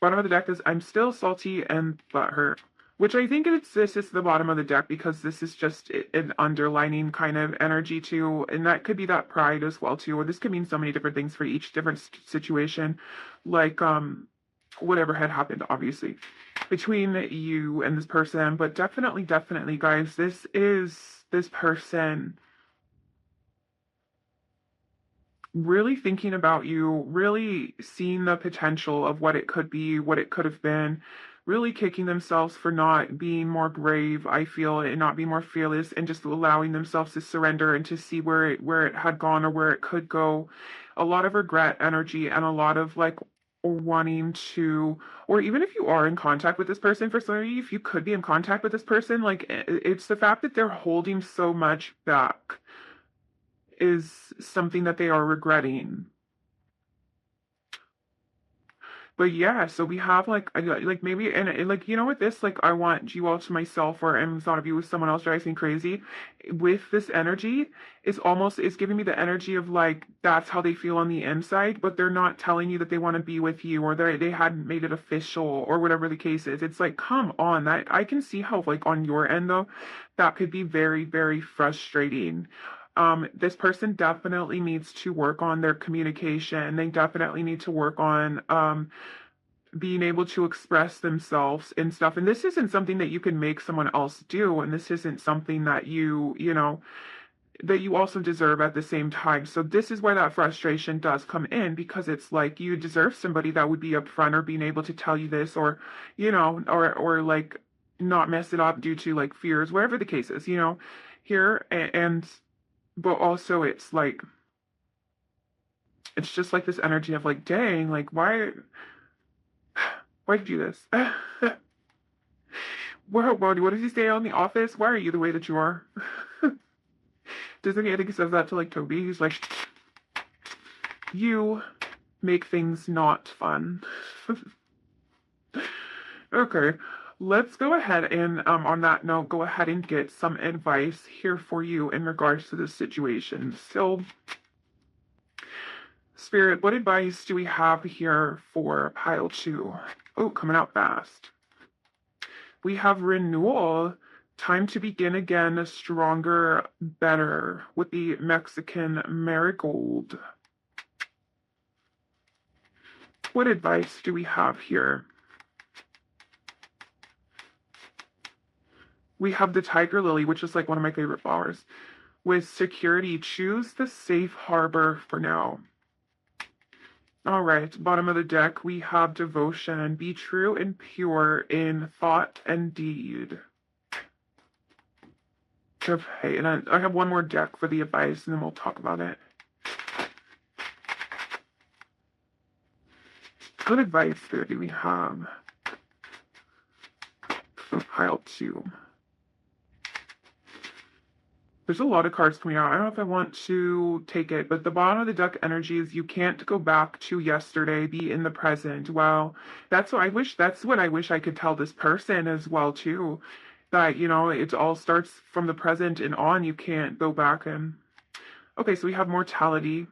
Speaker 1: Bottom of the deck is I'm still salty and butthurt. Which I think this is the bottom of the deck because this is just an underlining kind of energy too. And that could be that pride as well too. Or this could mean so many different things for each different situation. Like, whatever had happened, obviously, between you and this person. But definitely, definitely, guys, this is this person really thinking about you, really seeing the potential of what it could be, what it could have been, really kicking themselves for not being more brave, I feel, and not being more fearless, and just allowing themselves to surrender and to see where it had gone or where it could go. A lot of regret energy and a lot of like wanting to, or even if you are in contact with this person, for some of you, if you could be in contact with this person, like it's the fact that they're holding so much back is something that they are regretting. But yeah, so we have like maybe and like with this like I want you all to myself or I'm thought of you with someone else drives me crazy. With this energy, it's giving me the energy of like that's how they feel on the inside, but they're not telling you that they want to be with you or they hadn't made it official or whatever the case is. It's like, come on, that I can see how like on your end though, that could be very, very frustrating. This person definitely needs to work on their communication. They definitely need to work on being able to express themselves and stuff. And this isn't something that you can make someone else do. And this isn't something that that you also deserve at the same time. So this is where that frustration does come in because it's like you deserve somebody that would be upfront or being able to tell you this or, or like not mess it up due to like fears, whatever the case is, here. But also it's like, it's just like this energy of like, dang, like why'd you do this? What does he say on The Office? Why are you the way that you are? Doesn't he? I think he says that to like Toby. He's like, you make things not fun. Okay, let's go ahead and on that note, go ahead and get some advice here for you in regards to this situation. So Spirit, what advice do we have here for pile 2? Oh, coming out fast. We have renewal, time to begin again, stronger, better, with the Mexican marigold. What advice do we have here? We have the tiger lily, which is like one of my favorite flowers. With security, choose the safe harbor for now. All right, bottom of the deck, we have devotion. Be true and pure in thought and deed. Okay, and I have one more deck for the advice, and then we'll talk about it. What advice there do we have for pile 2? There's a lot of cards coming out. I don't know if I want to take it, but the bottom of the deck energy is you can't go back to yesterday, be in the present. Well, that's what I wish I could tell this person as well too. That, it all starts from the present and on. You can't go back and okay, so we have mortality.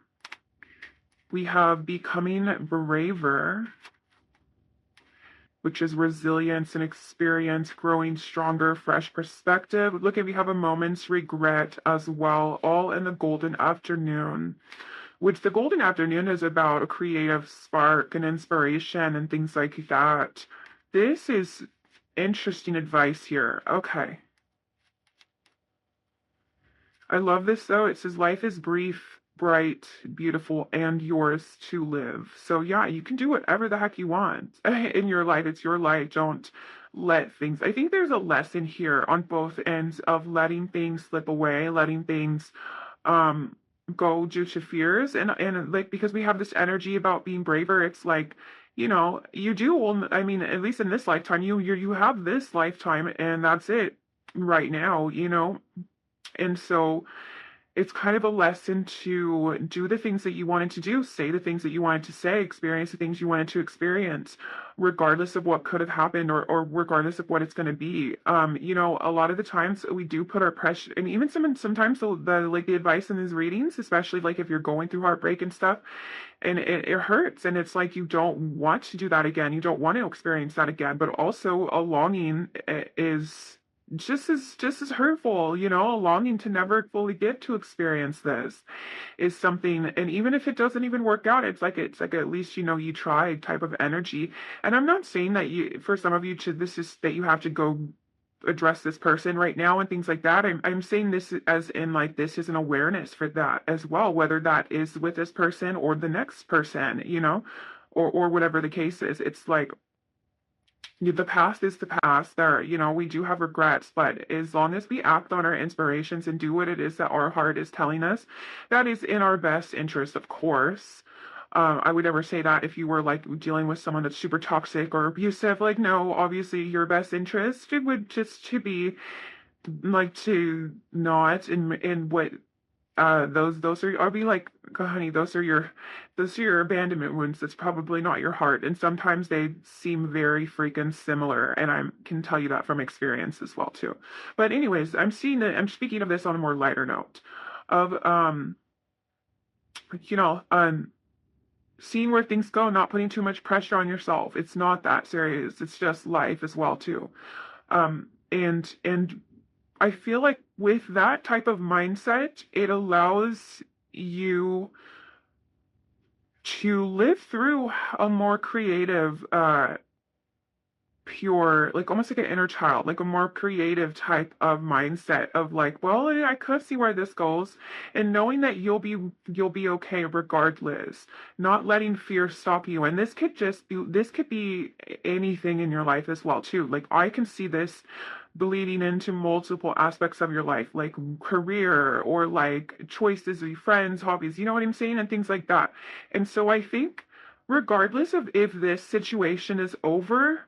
Speaker 1: We have becoming braver, which is resilience and experience, growing stronger, fresh perspective. Look, we have a moment's regret as well, all in the golden afternoon, which the golden afternoon is about a creative spark and inspiration and things like that. This is interesting advice here. Okay. I love this though. It says life is brief, bright, beautiful, and yours to live. So yeah, you can do whatever the heck you want in your life. It's your life. Don't let things. I think there's a lesson here on both ends of letting things slip away, letting things go due to fears, and like because we have this energy about being braver. It's like you do. Well, I mean, at least in this lifetime, you have this lifetime, and that's it right now. And so it's kind of a lesson to do the things that you wanted to do, say the things that you wanted to say, experience the things you wanted to experience, regardless of what could have happened or regardless of what it's going to be. A lot of the times we do put our pressure, and even sometimes the advice in these readings, especially like if you're going through heartbreak and stuff, and it hurts, and it's like you don't want to do that again, you don't want to experience that again, but also a longing is just as hurtful, a longing to never fully get to experience this is something. And even if it doesn't even work out, it's like at least you tried type of energy. And I'm not saying that for some of you that you have to go address this person right now and things like that. I'm saying this as in like this is an awareness for that as well, whether that is with this person or the next person, or whatever the case is. It's like the past is the past. We do have regrets, but as long as we act on our inspirations and do what it is that our heart is telling us, that is in our best interest, of course. I would never say that if you were like dealing with someone that's super toxic or abusive. Like, no, obviously your best interest it would just to be like to not in what those are I'll be like, honey, those are your abandonment wounds. That's probably not your heart. And sometimes they seem very freaking similar. And I can tell you that from experience as well too. But anyways, I'm speaking of this on a more lighter note of you know, um seeing where things go, not putting too much pressure on yourself. It's not that serious. It's just life as well too. And I feel like with that type of mindset, it allows you to live through a more creative, pure, like almost like an inner child, like a more creative type of mindset of like, well, I could see where this goes, and knowing that you'll be okay regardless, not letting fear stop you. And this could be anything in your life as well too. Like I can see this bleeding into multiple aspects of your life, like career or like choices of your friends, hobbies, you know what I'm saying, and things like that. And so I think regardless of if this situation is over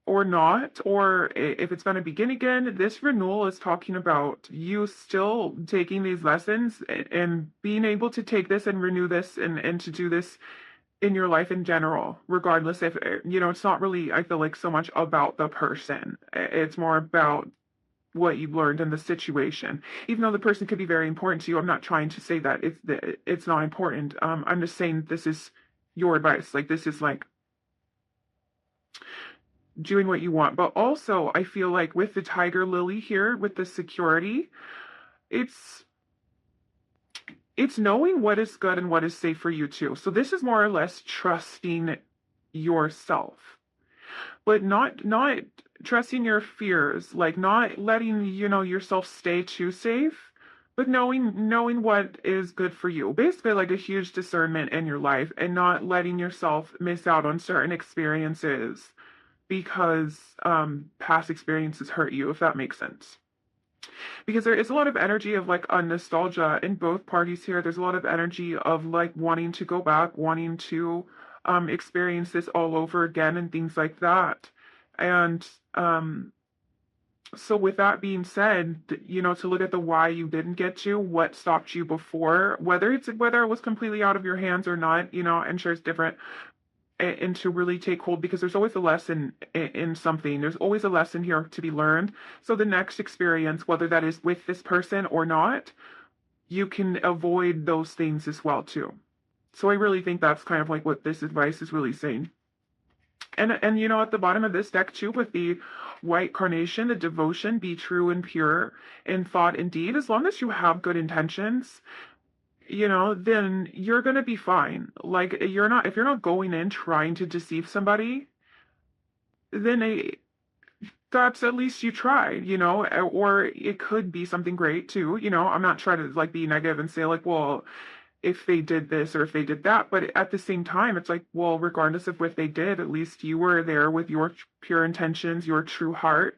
Speaker 1: or not, or if it's going to begin again, this renewal is talking about you still taking these lessons and being able to take this and renew this and to do this in your life in general, regardless if, it's not really, I feel like, so much about the person. It's more about what you've learned in the situation. Even though the person could be very important to you, I'm not trying to say that it's not important. I'm just saying this is your advice. Like, this is like doing what you want. But also, I feel like with the tiger lily here, with the security, it's it's knowing what is good and what is safe for you too. So this is more or less trusting yourself, but not trusting your fears, like not letting, yourself stay too safe, but knowing what is good for you. Basically like a huge discernment in your life, and not letting yourself miss out on certain experiences because past experiences hurt you, if that makes sense. Because there is a lot of energy of like a nostalgia in both parties here. There's a lot of energy of like wanting to go back, wanting to experience this all over again and things like that. And so with that being said, to look at the why you didn't get to, what stopped you before, whether it was completely out of your hands or not, I'm sure it's different, and to really take hold, because there's always a lesson in something. There's always a lesson here to be learned. So the next experience, whether that is with this person or not, you can avoid those things as well too. So I really think that's kind of like what this advice is really saying. And at the bottom of this deck too, with the white carnation, the devotion, be true and pure in thought and deed. As long as you have good intentions, then you're going to be fine. Like, if you're not going in trying to deceive somebody, then that's at least you tried, or it could be something great too. I'm not trying to like be negative and say like, well, if they did this or if they did that, but at the same time, it's like, well, regardless of what they did, at least you were there with your pure intentions, your true heart,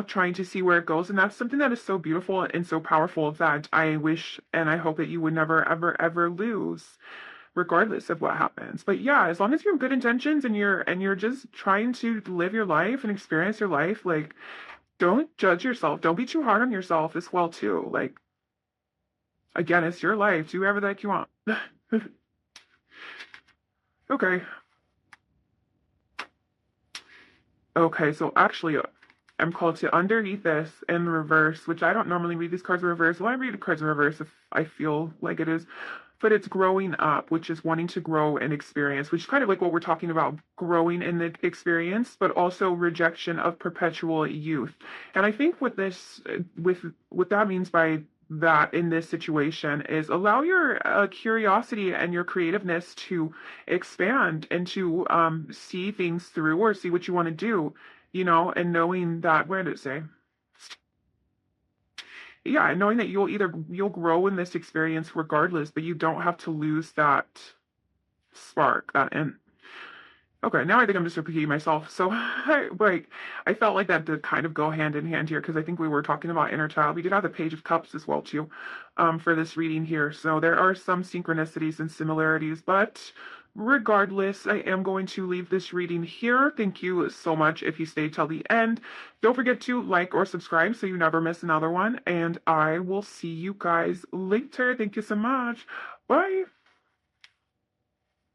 Speaker 1: trying to see where it goes. And that's something that is so beautiful and so powerful that I wish and I hope that you would never, ever, ever lose, regardless of what happens. But yeah, as long as you have good intentions and you're just trying to live your life and experience your life, like, don't judge yourself. Don't be too hard on yourself as well, too. Like, again, it's your life. Do whatever the heck you want. Okay. Okay, so actually, I'm called to underneath this in reverse, which I don't normally read these cards in reverse. Well, I read the cards in reverse if I feel like it is. But it's growing up, which is wanting to grow and experience, which is kind of like what we're talking about, growing in the experience, but also rejection of perpetual youth. And I think what this, with what that means by that in this situation is allow your curiosity and your creativeness to expand and to see things through or see what you want to do, and knowing that, where did it say? Yeah, and knowing that you'll grow in this experience regardless, but you don't have to lose that spark, that and okay, now I think I'm just repeating myself. So I felt like that did kind of go hand in hand here, because I think we were talking about inner child. We did have the Page of Cups as well too, for this reading here. So there are some synchronicities and similarities, but regardless, I am going to leave this reading here. Thank you so much if you stayed till the end. Don't forget to like or subscribe so you never miss another one, and I will see you guys later. Thank you so much. Bye.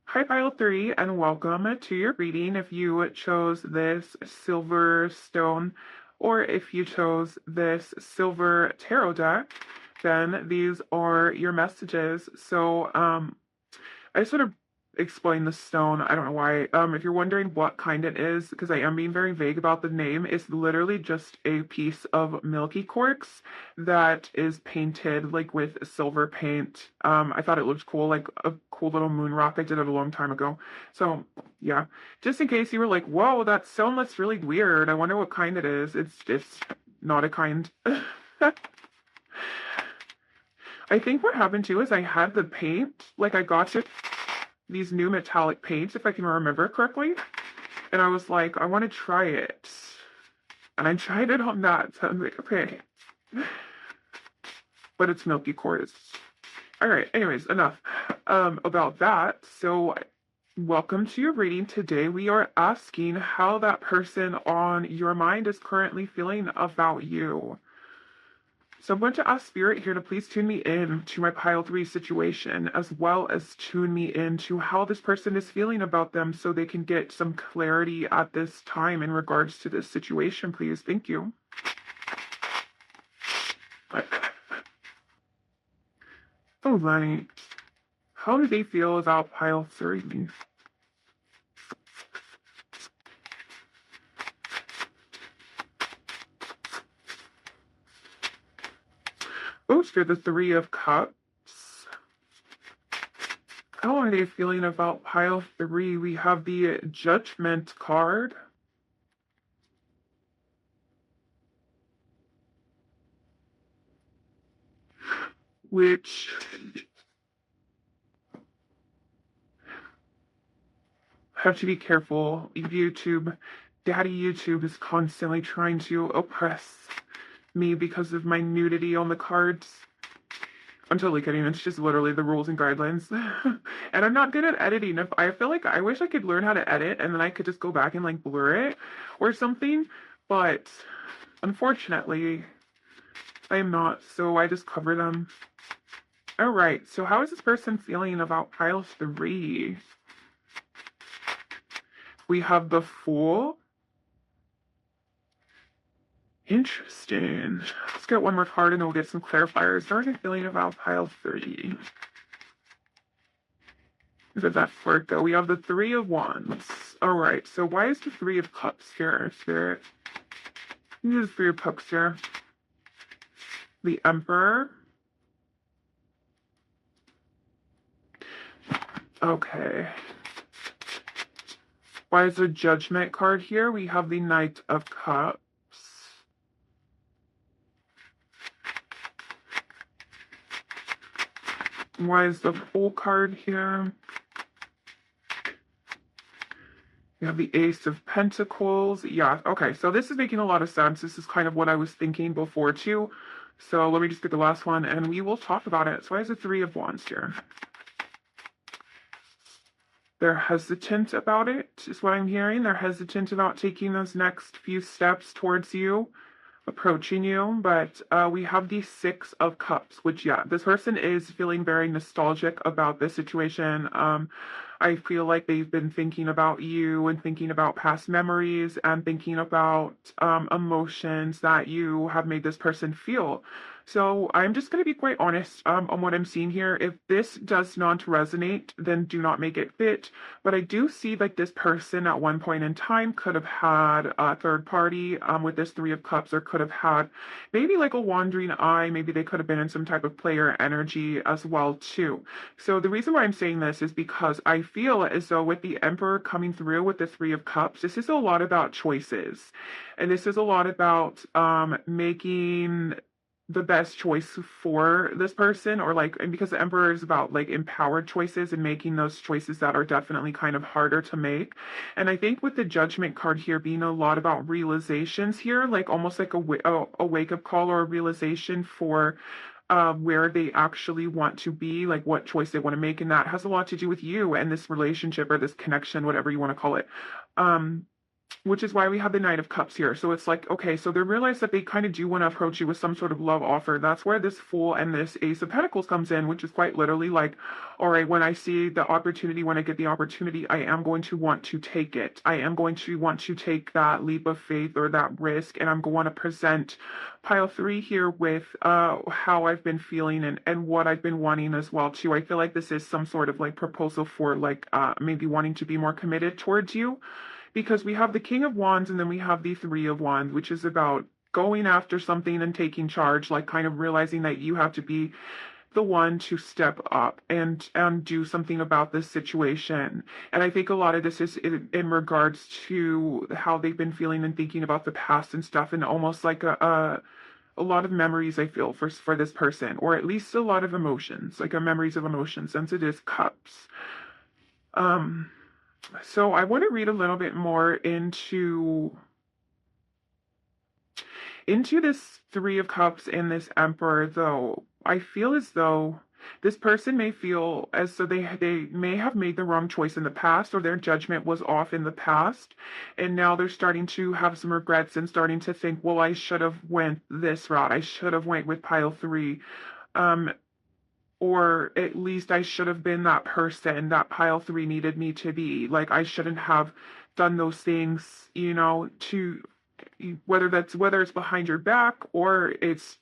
Speaker 1: Hi, Pile 3, and welcome to your reading. If you chose this silver stone, or if you chose this silver tarot deck, then these are your messages. So, I sort of explained the stone. I don't know why. If you're wondering what kind it is, because I am being very vague about the name, it's literally just a piece of milky quartz that is painted like with silver paint. I thought it looked cool, like a cool little moon rock. I did it a long time ago. So yeah, just in case you were like, whoa, that stone looks really weird. I wonder what kind it is. It's not a kind. I think what happened too is I had the paint, like I got it, these new metallic paints, if I can remember correctly. And I was like, I want to try it. And I tried it on that. So I'm like, okay. But it's milky quartz. All right, anyways, enough about that. So welcome to your reading. Today we are asking how that person on your mind is currently feeling about you. So I'm going to ask Spirit here to please tune me in to my pile 3 situation, as well as tune me in to how this person is feeling about them so they can get some clarity at this time in regards to this situation, please. Thank you. All right. How do they feel about pile 3? Oops, you're the 3 of Cups. How are they feeling about pile 3? We have the Judgment card, which have to be careful. Daddy YouTube is constantly trying to oppress me because of my nudity on the cards. I'm totally kidding. It's just literally the rules and guidelines. And I'm not good at editing. If I feel like I wish I could learn how to edit and then I could just go back and like blur it or something. But unfortunately, I am not. So I just cover them. All right. So how is this person feeling about pile 3? We have the Fool. Interesting. Let's get one more card and then we'll get some clarifiers. How are they feeling about pile 3? Did that work though? We have the 3 of Wands. All right. So why is the 3 of Cups here, Spirit? This is 3 of Cups here. The Emperor. Okay. Why is the Judgment card here? We have the Knight of Cups. Why is the Fool card here? We have the Ace of Pentacles. Yeah, okay, so this is making a lot of sense. This is kind of what I was thinking before too. So let me just get the last one and we will talk about it. So why is the 3 of Wands here? They're hesitant about it, is what I'm hearing. They're hesitant about taking those next few steps towards you, approaching you. But we have the 6 of Cups, which, yeah, this person is feeling very nostalgic about this situation. I feel like they've been thinking about you and thinking about past memories and thinking about emotions that you have made this person feel. So I'm just going to be quite honest on what I'm seeing here. If this does not resonate, then do not make it fit. But I do see like this person at one point in time could have had a third party with this 3 of Cups, or could have had maybe like a wandering eye. Maybe they could have been in some type of player energy as well too. So the reason why I'm saying this is because I feel as though with the Emperor coming through with the 3 of Cups, this is a lot about choices. And this is a lot about making the best choice for this person, or like, and because the Emperor is about like empowered choices and making those choices that are definitely kind of harder to make. And I think with the Judgment card here being a lot about realizations here, like almost like a wake-up call or a realization for where they actually want to be, like what choice they want to make, and that has a lot to do with you and this relationship or this connection, whatever you want to call it. Which is why we have the Knight of Cups here. So it's like, okay, so they realize that they kind of do want to approach you with some sort of love offer. That's where this Fool and this Ace of Pentacles comes in, which is quite literally like, all right, when I see the opportunity, when I get the opportunity, I am going to want to take it. I am going to want to take that leap of faith or that risk, and I'm going to present pile 3 here with how I've been feeling and what I've been wanting as well too. I feel like this is some sort of like proposal for like maybe wanting to be more committed towards you, because we have the King of Wands and then we have the 3 of Wands, which is about going after something and taking charge, like kind of realizing that you have to be the one to step up and do something about this situation. And I think a lot of this is in regards to how they've been feeling and thinking about the past and stuff, and almost like a lot of memories I feel for this person, or at least a lot of emotions, like a memories of emotions, since it is Cups. So I want to read a little bit more into this 3 of Cups and this Emperor, though. I feel as though this person may feel as though they may have made the wrong choice in the past, or their judgment was off in the past, and now they're starting to have some regrets and starting to think, well, I should have went this route. I should have went with pile 3. Or at least I should have been that person that pile 3 needed me to be. Like I shouldn't have done those things, to whether it's behind your back or it's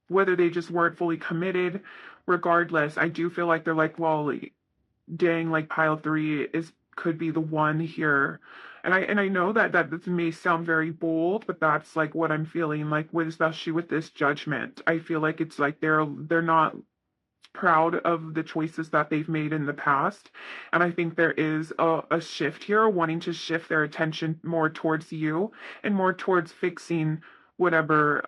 Speaker 1: whether they just weren't fully committed. Regardless, I do feel like they're like, well, dang, like pile three is could be the one here. And I know that this may sound very bold, but that's like what I'm feeling like with, especially with this judgment. I feel like it's like they're not proud of the choices that they've made in the past. And I think there is a shift here, wanting to shift their attention more towards you and more towards fixing whatever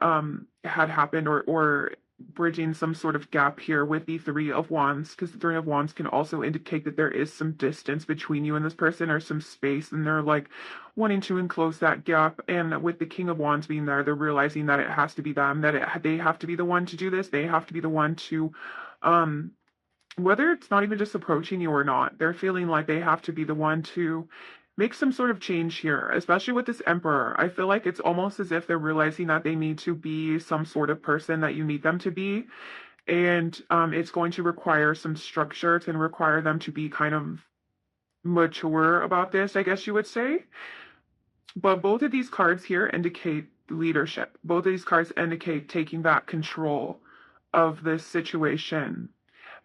Speaker 1: had happened, or bridging some sort of gap here with the Three of Wands, because the Three of Wands can also indicate that there is some distance between you and this person, or some space, and they're like wanting to enclose that gap. And with the King of Wands being there, they're realizing that it has to be them, that they have to be the one to do this. They have to be the one to um whether it's not even just approaching you or not, they're feeling like they have to be the one to make some sort of change here, especially with this Emperor. I feel like it's almost as if they're realizing that they need to be some sort of person that you need them to be. And it's going to require some structure. It's going to require them to be kind of mature about this, I guess you would say. But both of these cards here indicate leadership. Both of these cards indicate taking back control of this situation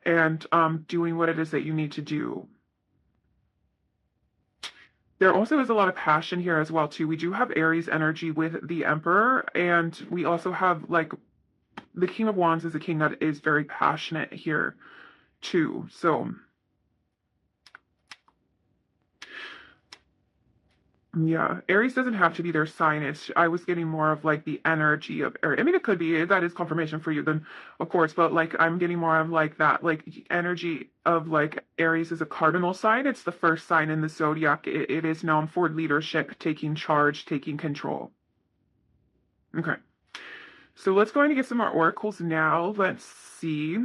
Speaker 1: and doing what it is that you need to do. There also is a lot of passion here as well, too. We do have Aries energy with the Emperor, and we also have, like, the King of Wands is a king that is very passionate here, too. So, yeah, Aries doesn't have to be their sign. I was getting more of like the energy of Aries. I mean, it could be that is confirmation for you, then of course, but like I'm getting more of like that, like energy of like Aries is a cardinal sign. It's the first sign in the zodiac. It is known for leadership, taking charge, taking control. Okay, so let's go ahead and get some more oracles now. Let's see.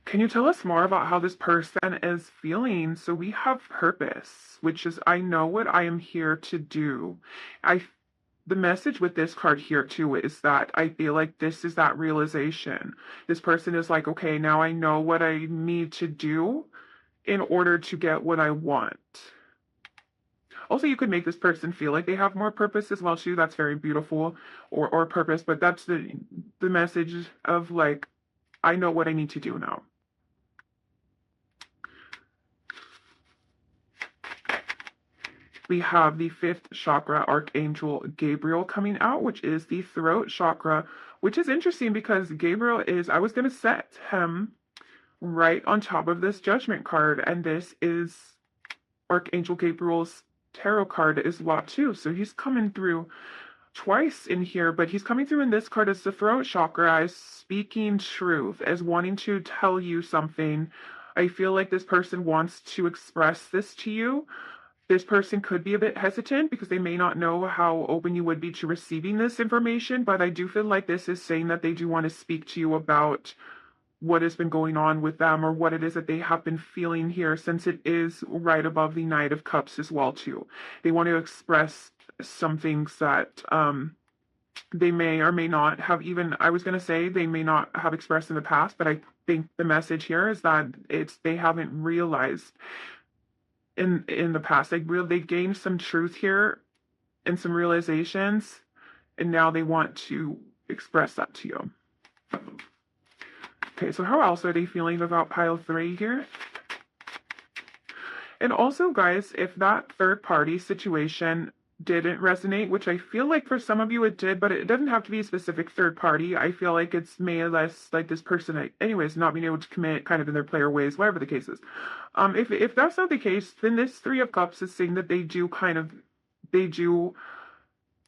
Speaker 1: Can you tell us more about how this person is feeling? So we have purpose, which is I know what I am here to do. I The message with this card here too is that I feel like this is that realization. This person is like, okay, now I know what I need to do in order to get what I want. Also, you could make this person feel like they have more purpose as well too. That's very beautiful, or purpose, but that's the message of like, I know what I need to do now. We have the fifth chakra, Archangel Gabriel, coming out, which is the throat chakra, which is interesting because Gabriel is, I was going to set him right on top of this judgment card, and this is Archangel Gabriel's tarot card as well too. So he's coming through twice in here, but he's coming through in this card as the throat chakra, as speaking truth, as wanting to tell you something. I feel like this person wants to express this to you. This person could be a bit hesitant because they may not know how open you would be to receiving this information, but I do feel like this is saying that they do want to speak to you about what has been going on with them, or what it is that they have been feeling here, since it is right above the Knight of Cups as well too. They want to express some things that they may or may not have, even, I was going to say they may not have expressed in the past, but I think the message here is that they haven't realized in the past. They gained some truth here and some realizations, and now they want to express that to you. Okay, so how else are they feeling about pile 3 here? And also, guys, if that third party situation didn't resonate, which I feel like for some of you it did, but it doesn't have to be a specific third party. I feel like it's may or less like this person, anyways, not being able to commit kind of in their player ways, whatever the case is. If that's not the case, then this Three of Cups is saying that they do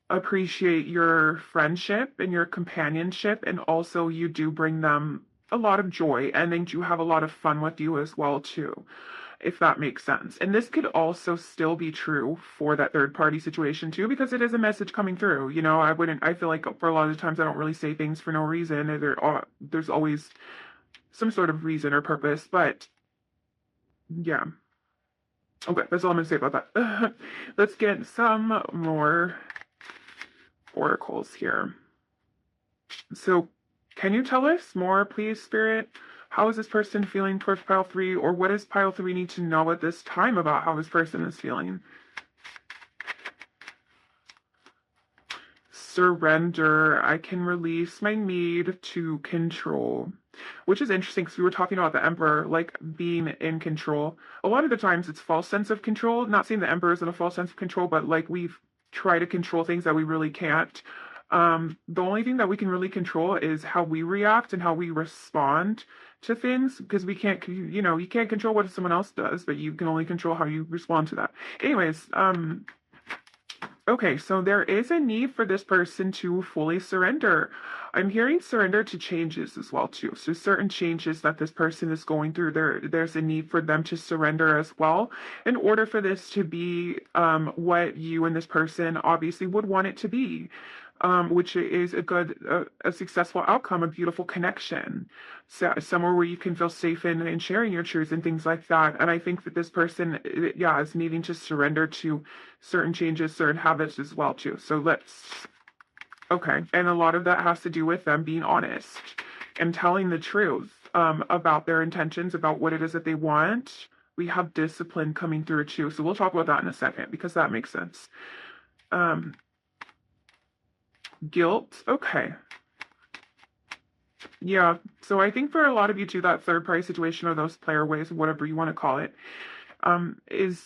Speaker 1: appreciate your friendship and your companionship, and also you do bring them a lot of joy, and they do have a lot of fun with you as well too, if that makes sense. And this could also still be true for that third party situation too, because it is a message coming through. You know, I feel like for a lot of the times I don't really say things for no reason. There's always some sort of reason or purpose, but yeah. Okay, that's all I'm gonna say about that. Let's get some more oracles here. So can you tell us more, please, Spirit? How is this person feeling towards pile 3, or what does pile 3 need to know at this time about how this person is feeling? surrender. I can release my need to control, which is interesting because we were talking about the emperor, like being in control. A lot of the times it's false sense of control. Not saying the emperor is in a false sense of control, but like we try to control things that we really can't. The only thing that we can really control is how we react and how we respond to things, because we can't, you can't control what someone else does, but you can only control how you respond to that. Anyways, okay, so there is a need for this person to fully surrender. I'm hearing surrender to changes as well too. So certain changes that this person is going through, there's a need for them to surrender as well, in order for this to be what you and this person obviously would want it to be. Which is a successful outcome, a beautiful connection, so somewhere where you can feel safe in sharing your truths and things like that. And I think that this person, yeah, is needing to surrender to certain changes, certain habits as well too. So okay, and a lot of that has to do with them being honest and telling the truth about their intentions, about what it is that they want. We have discipline coming through too, so we'll talk about that in a second because that makes sense. Guilt. Okay. Yeah. So I think for a lot of you too, that third party situation or those player ways, whatever you want to call it, is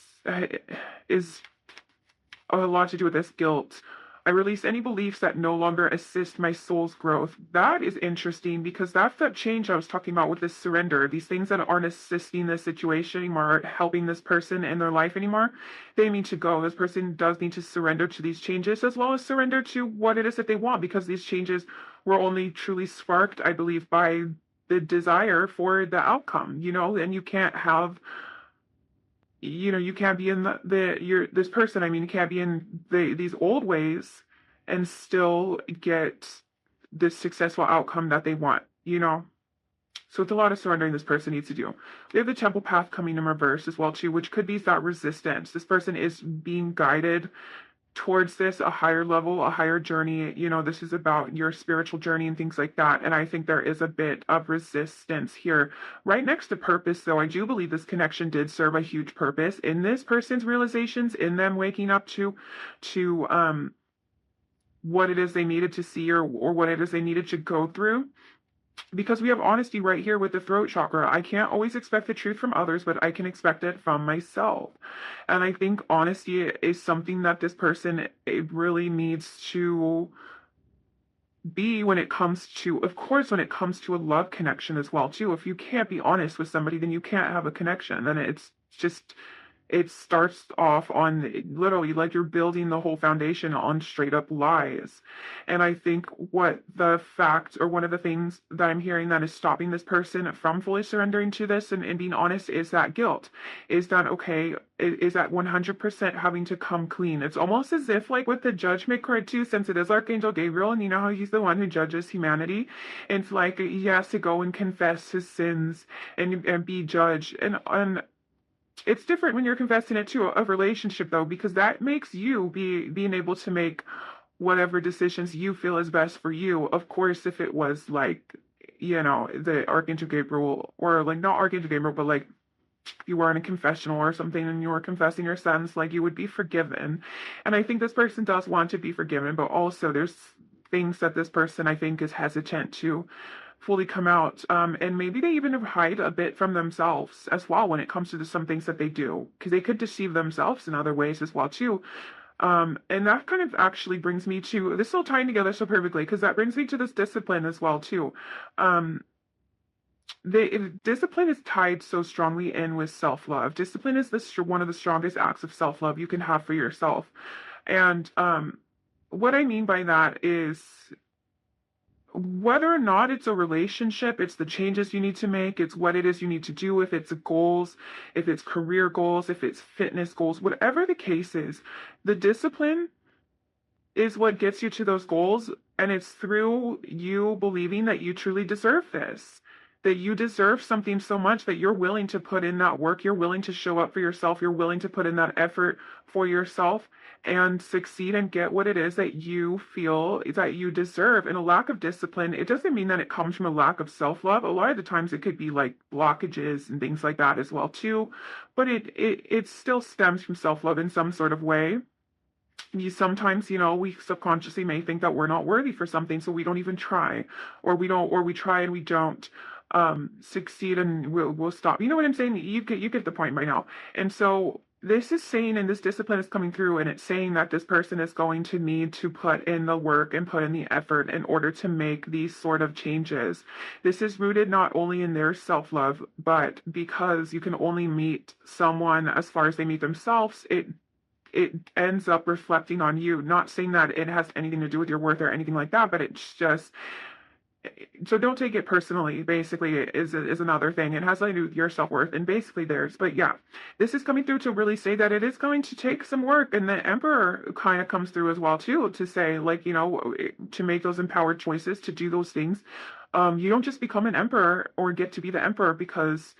Speaker 1: a lot to do with this guilt. I release any beliefs that no longer assist my soul's growth. That is interesting because that's that change I was talking about with this surrender. These things that aren't assisting this situation anymore, aren't helping this person in their life anymore, they need to go. This person does need to surrender to these changes as well as surrender to what it is that they want, because these changes were only truly sparked, I believe, by the desire for the outcome, and you can't have, you can't be in this person, I mean, you can't be in these old ways and still get this successful outcome that they want. So it's a lot of surrendering this person needs to do. We have the temple path coming in reverse as well too, which could be that resistance. This person is being guided towards this, a higher level, a higher journey. This is about your spiritual journey and things like that. And I think there is a bit of resistance here. Right next to purpose, though, I do believe this connection did serve a huge purpose in this person's realizations, in them waking up to what it is they needed to see, or what it is they needed to go through. Because we have honesty right here with the throat chakra. I can't always expect the truth from others, but I can expect it from myself. And I think honesty is something that this person, it really needs to be when it comes to, of course, when it comes to a love connection as well, too. If you can't be honest with somebody, then you can't have a connection. Then it starts off on literally like you're building the whole foundation on straight up lies. And I think what the fact, or one of the things that I'm hearing that is stopping this person from fully surrendering to this and being honest, is that guilt. Is that, okay, is that 100% having to come clean. It's almost as if, like with the judgment card too, since it is Archangel Gabriel, and you know how he's the one who judges humanity, it's like he has to go and confess his sins and be judged. And it's different when you're confessing it to a relationship, though, because that makes you being able to make whatever decisions you feel is best for you. Of course, if it was like, the Archangel Gabriel, or like not Archangel Gabriel, but like you were in a confessional or something and you were confessing your sins, like you would be forgiven. And I think this person does want to be forgiven, but also there's things that this person, I think, is hesitant to fully come out, and maybe they even hide a bit from themselves as well when it comes to some things that they do, because they could deceive themselves in other ways as well too. And that kind of actually brings me to this, all tying together so perfectly, because that brings me to this discipline as well too. Discipline is tied so strongly in with self-love. Discipline is one of the strongest acts of self-love you can have for yourself. And what I mean by that is, whether or not it's a relationship, it's the changes you need to make, it's what it is you need to do, if it's goals, if it's career goals, if it's fitness goals, whatever the case is, the discipline is what gets you to those goals. And it's through you believing that you truly deserve this, that you deserve something so much that you're willing to put in that work, you're willing to show up for yourself, you're willing to put in that effort for yourself and succeed and get what it is that you feel that you deserve. And a lack of discipline, it doesn't mean that it comes from a lack of self-love. A lot of the times it could be like blockages and things like that as well too, but it still stems from self-love in some sort of way. sometimes, we subconsciously may think that we're not worthy for something, so we don't even try, or we try and we don't succeed, and we'll stop. You know what I'm saying? You get the point by now. And so this is saying, and this discipline is coming through, and it's saying that this person is going to need to put in the work and put in the effort in order to make these sort of changes. This is rooted not only in their self-love, but because you can only meet someone as far as they meet themselves, it ends up reflecting on you. Not saying that it has anything to do with your worth or anything like that, but it's just, so don't take it personally. Basically, is another thing. It has nothing to do with your self-worth and basically theirs. But yeah, this is coming through to really say that it is going to take some work, and the Emperor kind of comes through as well too, to say, like, to make those empowered choices, to do those things. You don't just become an emperor or get to be the emperor because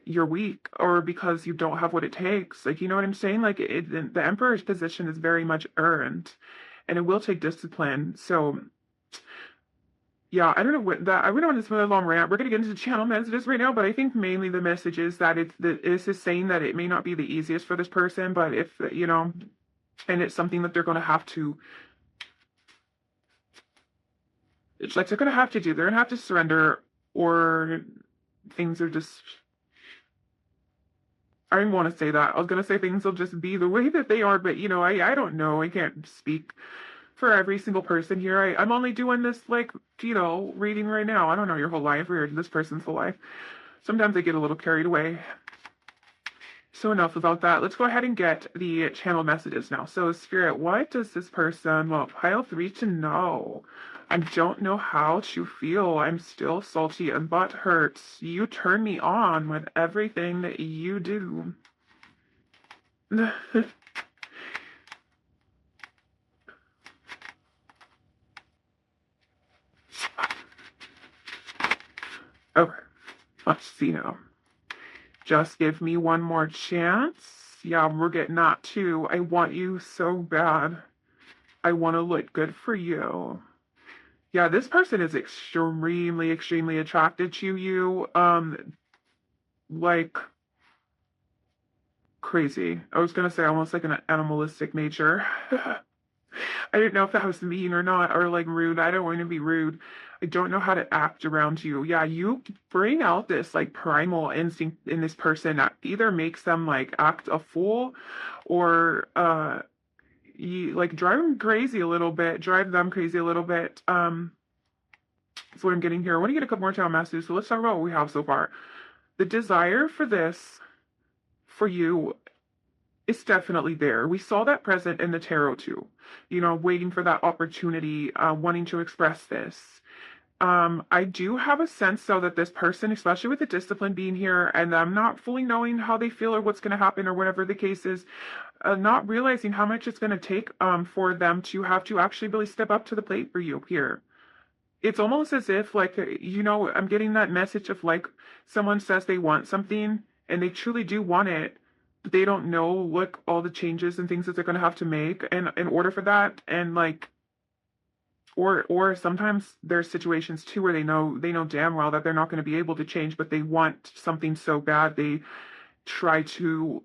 Speaker 1: you're weak or because you don't have what it takes. Like, you know what I'm saying? Like, the emperor's position is very much earned, and it will take discipline. So yeah, I don't know what that. I went on this really long rant. We're gonna get into channel messages right now, but I think mainly the message is that this is saying that it may not be the easiest for this person, but if and it's something that they're gonna have to. It's like they're gonna have to do. They're gonna have to surrender, or things are just. I didn't want to say that. I was gonna say things will just be the way that they are, but I don't know. I can't speak for every single person here. I'm only doing this, like, reading right now. I don't know your whole life or this person's whole life. Sometimes I get a little carried away. So enough about that. Let's go ahead and get the channel messages now. So Spirit, what does this person, well, pile 3 to know? I don't know how to feel. I'm still salty and butt hurts. You turn me on with everything that you do. Okay, let's see now. Just give me one more chance. Yeah, we're getting that too. I want you so bad. I want to look good for you. Yeah, this person is extremely, extremely attracted to you. Like crazy. I was gonna say almost like an animalistic nature. I didn't know if that was mean or not, or like rude. I don't want to be rude. I don't know how to act around you. Yeah, you bring out this like primal instinct in this person that either makes them like act a fool, or you like drive them crazy a little bit, drive them crazy a little bit. That's what I'm getting here. I want to get a couple more time messages. So let's talk about what we have so far. The desire for this for you is definitely there. We saw that present in the tarot too. Waiting for that opportunity, wanting to express this. I do have a sense though that this person, especially with the discipline being here, and them not fully knowing how they feel or what's going to happen or whatever the case is, not realizing how much it's going to take for them to have to actually really step up to the plate for you here. It's almost as if, like, I'm getting that message of like someone says they want something and they truly do want it, but they don't know like all the changes and things that they're going to have to make and in order for that. And like, or sometimes there's situations too where they know damn well that they're not going to be able to change, but they want something so bad they try to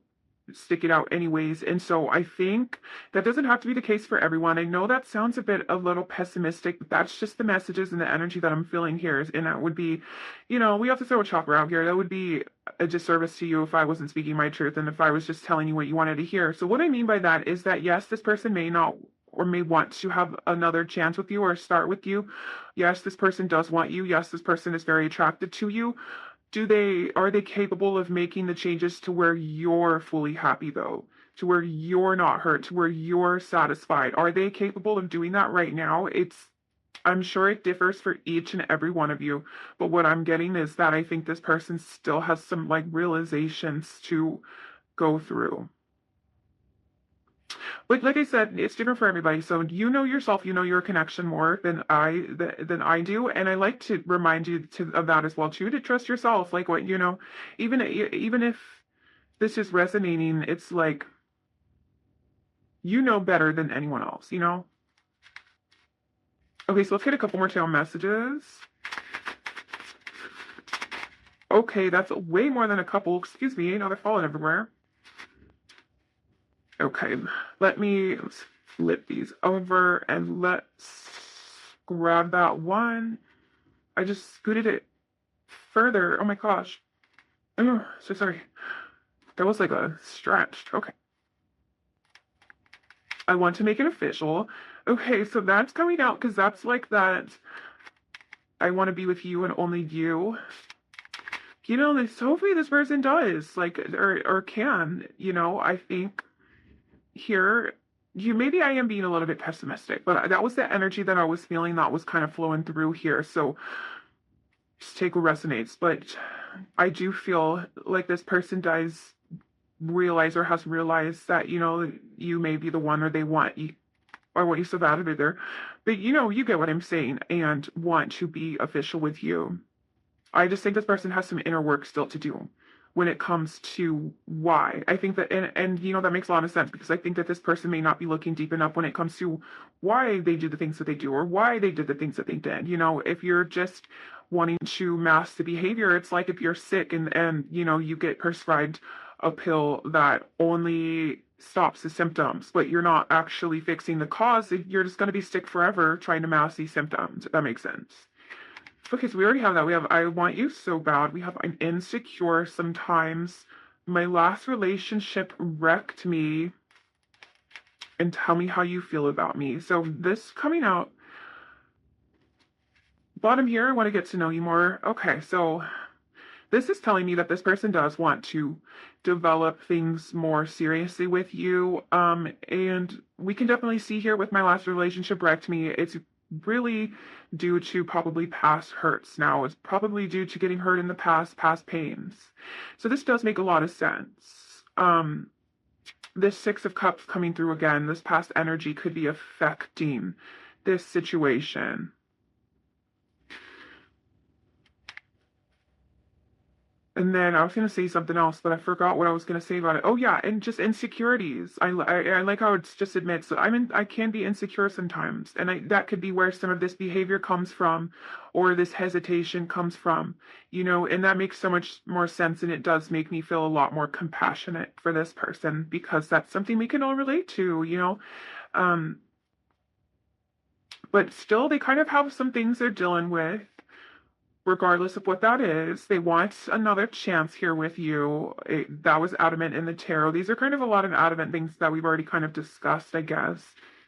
Speaker 1: stick it out anyways. And so I think that doesn't have to be the case for everyone. I know that sounds a little pessimistic, but that's just the messages and the energy that I'm feeling here. And that would be, we have to throw a chakra out here. That would be a disservice to you if I wasn't speaking my truth and if I was just telling you what you wanted to hear. So what I mean by that is that yes, this person may not or may want to have another chance with you or start with you. Yes, this person does want you. Yes, this person is very attracted to you. Are they capable of making the changes to where you're fully happy though? To where you're not hurt, to where you're satisfied? Are they capable of doing that right now? I'm sure it differs for each and every one of you, but what I'm getting is that I think this person still has some like realizations to go through. Like I said, it's different for everybody. So you know yourself, you know your connection more than I do, and I like to remind you of that as well too. To trust yourself, like what even if this is resonating, it's like you know better than anyone else. Okay, so let's get a couple more tail messages. Okay, that's way more than a couple. Excuse me, now they're falling everywhere. Okay, let me flip these over and let's grab that one. I just scooted it further. Oh my gosh. Oh, so sorry. That was like a stretch. Okay. I want to make it official. Okay, so that's coming out because that's like that. I want to be with you and only you. You know, this hopefully this person does, like, or can, you know, I think here you maybe I am being a little bit pessimistic, but that was the energy that I was feeling that was kind of flowing through here. So just take what resonates. But I do feel like this person does realize or has realized that, you know, you may be the one or they want you or what you so bad about there. But you know, you get what I'm saying and want to be official with you. I just think this person has some inner work still to do when it comes to why. I think that, and you know, that makes a lot of sense because I think that this person may not be looking deep enough when it comes to why they do the things that they do or why they did the things that they did. You know, if you're just wanting to mask the behavior, it's like if you're sick and you know, you get prescribed a pill that only stops the symptoms, but you're not actually fixing the cause, you're just going to be sick forever trying to mask these symptoms, if that makes sense. Okay, so we already have that. We have I want you so bad. We have I'm insecure sometimes. My last relationship wrecked me. And tell me how you feel about me. So this coming out bottom here, I want to get to know you more. Okay, so this is telling me that this person does want to develop things more seriously with you. And we can definitely see here with my last relationship wrecked me, it's really due to probably past hurts now. It's probably due to getting hurt in the past pains. So this does make a lot of sense. This Six of Cups coming through again, this past energy could be affecting this situation. And then I was going to say something else, but I forgot what I was going to say about it. Oh yeah, and just insecurities. I like how it just admits that I can be insecure sometimes, and that could be where some of this behavior comes from, or this hesitation comes from, you know. And that makes so much more sense, and it does make me feel a lot more compassionate for this person because that's something we can all relate to, you know. Um, but still, they kind of have some things they're dealing with regardless of what that is. They want another chance here with you. That was adamant in the tarot. These are kind of a lot of adamant things that we've already kind of discussed, I guess.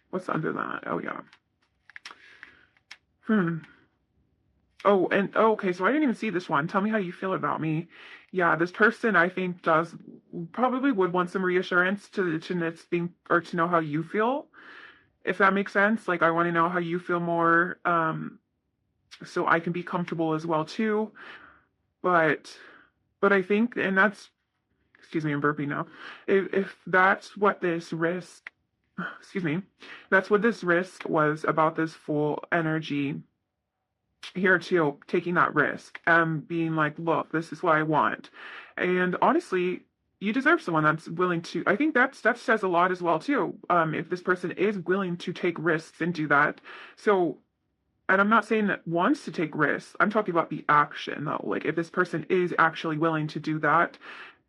Speaker 1: What's under that? Oh, yeah. Oh, and oh, okay, so I didn't even see this one. Tell me how you feel about me. Yeah, this person I think does probably would want some reassurance to this thing or to know how you feel, if that makes sense. Like I want to know how you feel more, so I can be comfortable as well too. But I think, and that's, excuse me, I'm burping now. If that's what this risk, excuse me, that's what this risk was about, this full energy here too, taking that risk and being like, look, this is what I want. And honestly, you deserve someone that's willing to, I think that says a lot as well too. If this person is willing to take risks and do that. So, and I'm not saying that wants to take risks. I'm talking about the action though. Like if this person is actually willing to do that,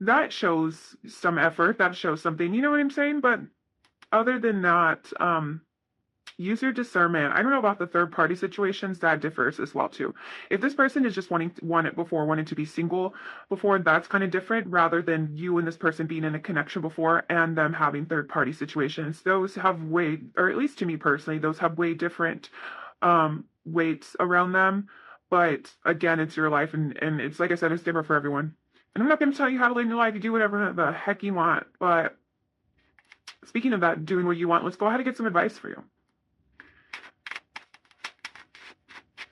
Speaker 1: that shows some effort. That shows something. You know what I'm saying? But other than that, use your discernment. I don't know about the third party situations. That differs as well too. If this person is just wanting to be single before, that's kind of different rather than you and this person being in a connection before and them having third party situations. Those have way, or at least to me personally, those have way different weights around them. But again, it's your life, and it's like I said, it's different for everyone. And I'm not going to tell you how to live your life. You do whatever the heck you want. But speaking of that, doing what you want, let's go ahead and get some advice for you.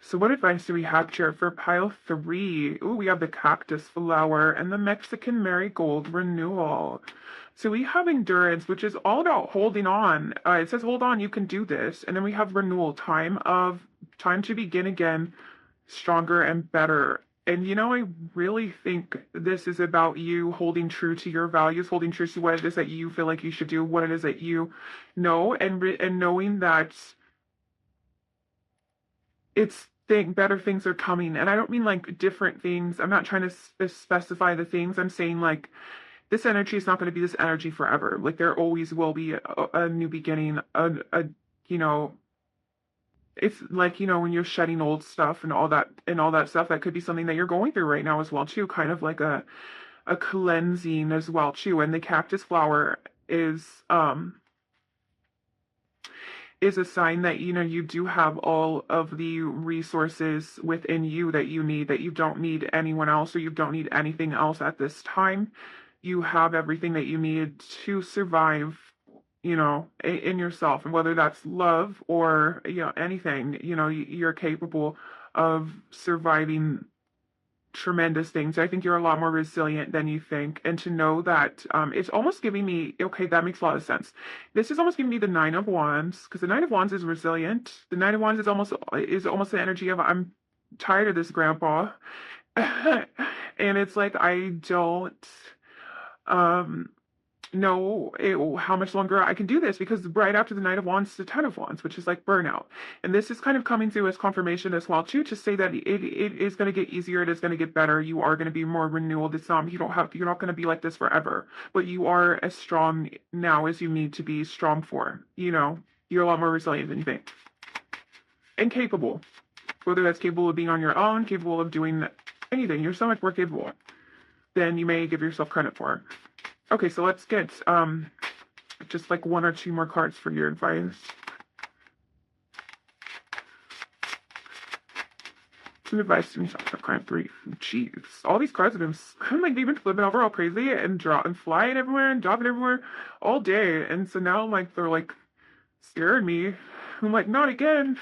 Speaker 1: So what advice do we have here for pile 3? Ooh, we have the cactus flower and the Mexican marigold renewal. So we have endurance, which is all about holding on. It says, hold on, you can do this. And then we have renewal, time to begin again, stronger and better. And you know, I really think this is about you holding true to your values, holding true to what it is that you feel like you should do, what it is that you know, and knowing that better things are coming. And I don't mean like different things. I'm not trying to specify the things. I'm saying like this energy is not going to be this energy forever. Like there always will be a new beginning, you know, it's like, when you're shedding old stuff and all that stuff, that could be something that you're going through right now as well too, kind of like a cleansing as well too. And the cactus flower is a sign that you do have all of the resources within you that you need, that you don't need anyone else or you don't need anything else at this time. You have everything that you need to survive, in yourself. And whether that's love or anything, you're capable of surviving tremendous things. I think you're a lot more resilient than you think. And to know that, it's almost giving me, okay, that makes a lot of sense. This is almost giving me the Nine of Wands, because the Nine of Wands is resilient. The Nine of Wands is almost the energy of, I'm tired of this grandpa. And it's like I don't um know how much longer I can do this, because right after the Knight of Wands, the Ten of Wands, which is like burnout. And this is kind of coming through as confirmation as well too, to say that it is going to get easier, it is going to get better, you are going to be more renewal. It's you're not going to be like this forever, but you are as strong now as you need to be strong for. You're a lot more resilient than you think. And capable. Whether that's capable of being on your own, capable of doing anything, you're so much more capable than you may give yourself credit for. Okay, so let's get just like one or two more cards for your advice. Some advice to me, Capricorn 3. Jeez, all these cards have been, they've been flipping over all crazy and flying everywhere and dropping everywhere all day. And so now they're like scaring me. I'm like, not again.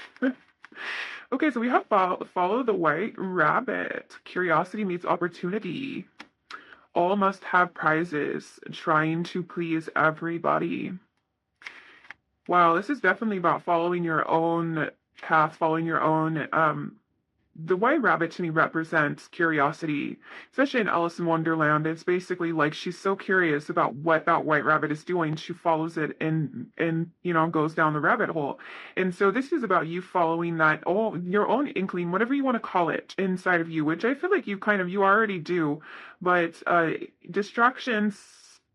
Speaker 1: Okay, so we have follow the white rabbit. Curiosity meets opportunity. All must have prizes, trying to please everybody. Wow, this is definitely about following your own path, following your own the white rabbit to me represents curiosity, especially in Alice in Wonderland. It's basically like she's so curious about what that white rabbit is doing. She follows it and goes down the rabbit hole. And so this is about you following that, your own inkling, whatever you want to call it, inside of you, which I feel like you already do. But distractions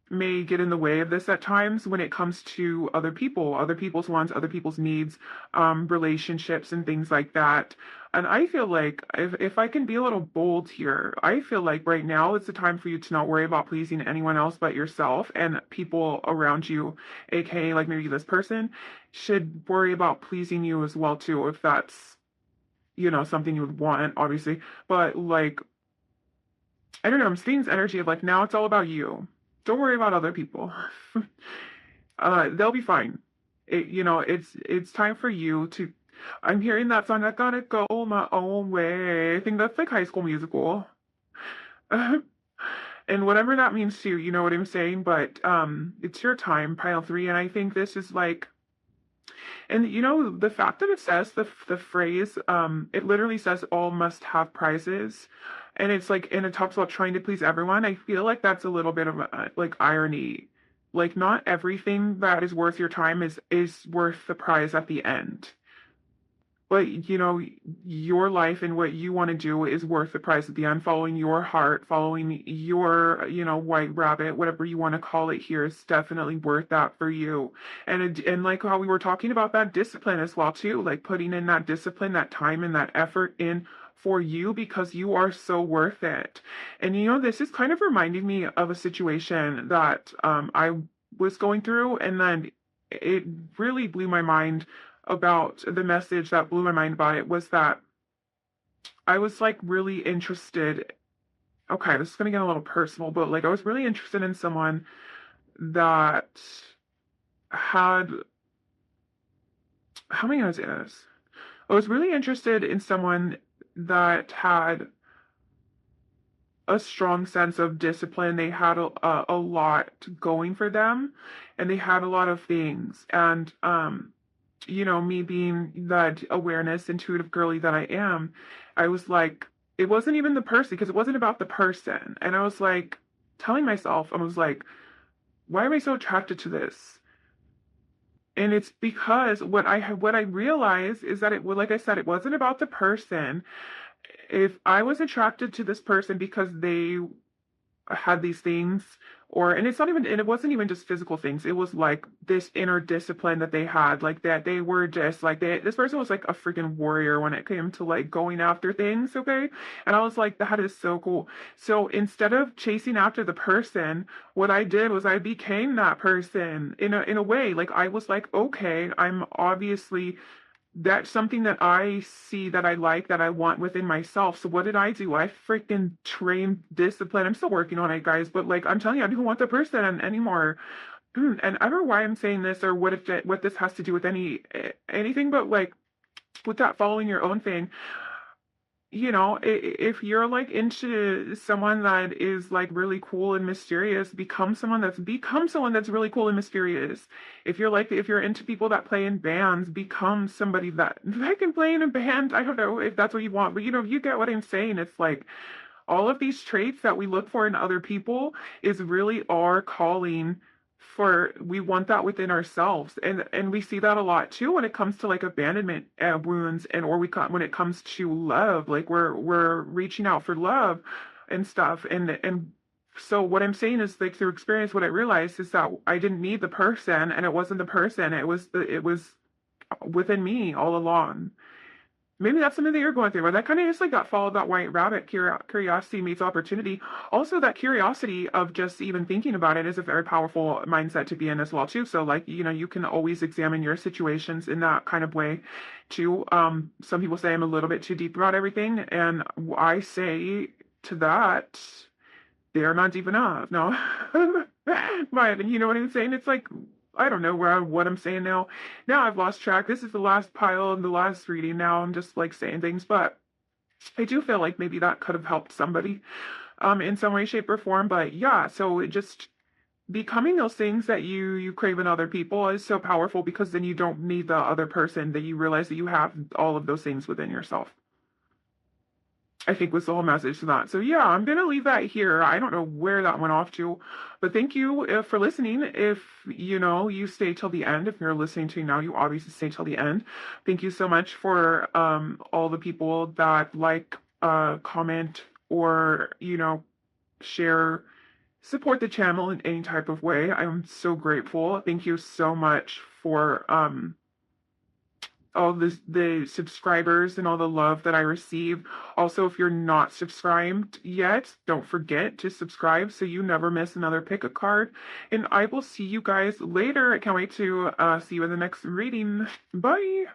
Speaker 1: may get in the way of this at times when it comes to other people's wants, other people's needs, relationships and things like that. And I feel like if I can be a little bold here, I feel like right now it's the time for you to not worry about pleasing anyone else but yourself, and people around you, aka like maybe this person, should worry about pleasing you as well too, if that's something you would want, obviously. But like, I don't know, I'm seeing this energy of like, now it's all about you. Don't worry about other people. They'll be fine. It's time for you to. I'm hearing that song, I gotta go my own way. I think that's like High School Musical. And whatever that means to you, you know what I'm saying? But it's your time, pile 3, and I think this is like, and the fact that it says the phrase, it literally says all must have prizes. And it's like, and it talks about trying to please everyone. I feel like that's a little bit of like irony. Like not everything that is worth your time is worth the prize at the end. But your life and what you want to do is worth the price at the end. Following your heart, following your white rabbit, whatever you want to call it here, is definitely worth that for you. And like how we were talking about that discipline as well too, like putting in that discipline, that time and that effort in for you, because you are so worth it. And this is kind of reminding me of a situation that I was going through, and then it really blew my mind. About the message that blew my mind by it was that I was like really interested. Okay, this is gonna get a little personal, but like I was really interested in someone that had, how many years is? I was really interested in someone that had a strong sense of discipline. They had a lot going for them, and they had a lot of things. And me being that awareness, intuitive girly that I am, I was like, it wasn't even the person, because it wasn't about the person. And I was like, telling myself, I was like, why am I so attracted to this? And it's because what I realized is that like I said, it wasn't about the person. If I was attracted to this person because they had these things, or and it's not even and it wasn't even just physical things. It was like this inner discipline that they had, like that they were just like this person was like a freaking warrior when it came to like going after things, okay? And I was like, that is so cool. So instead of chasing after the person, what I did was I became that person in a way. Like I was like, okay, I'm obviously that's something that I see that I like, that I want within myself. So what did I do? I freaking trained discipline. I'm still working on it, guys, but like I'm telling you, I don't want the person anymore. And I don't know why I'm saying this or what this has to do with anything, but like with that following your own thing, if you're like into someone that is like really cool and mysterious, become someone that's really cool and mysterious. If you're into people that play in bands, become somebody that can play in a band. I don't know if that's what you want, but you get what I'm saying. It's like all of these traits that we look for in other people is really our calling for we want that within ourselves, and we see that a lot too when it comes to like abandonment wounds, and or when it comes to love, like we're reaching out for love and stuff, and so what I'm saying is like through experience what I realized is that I didn't need the person, and it wasn't the person, it was within me all along. Maybe that's something that you're going through, but that kind of just like that follow that white rabbit curiosity meets opportunity. Also, that curiosity of just even thinking about it is a very powerful mindset to be in as well too. So like, you can always examine your situations in that kind of way too. Some people say I'm a little bit too deep about everything, and I say to that, they're not deep enough. No. But you know what I'm saying? It's like I don't know what I'm saying now. Now I've lost track. This is the last pile and the last reading. Now I'm just like saying things, but I do feel like maybe that could have helped somebody in some way, shape, or form. But yeah, so it just becoming those things that you crave in other people is so powerful because then you don't need the other person, that you realize that you have all of those things within yourself. I think was the whole message to that. So yeah, I'm gonna leave that here. I don't know where that went off to, but thank you for listening. If you stay till the end, if you're listening to now, you obviously stay till the end. Thank you so much for all the people that like, comment, or share, support the channel in any type of way. I'm so grateful. Thank you so much for all the subscribers and all the love that I receive. Also, if you're not subscribed yet, don't forget to subscribe so you never miss another pick a card. And I will see you guys later. I can't wait to see you in the next reading. Bye.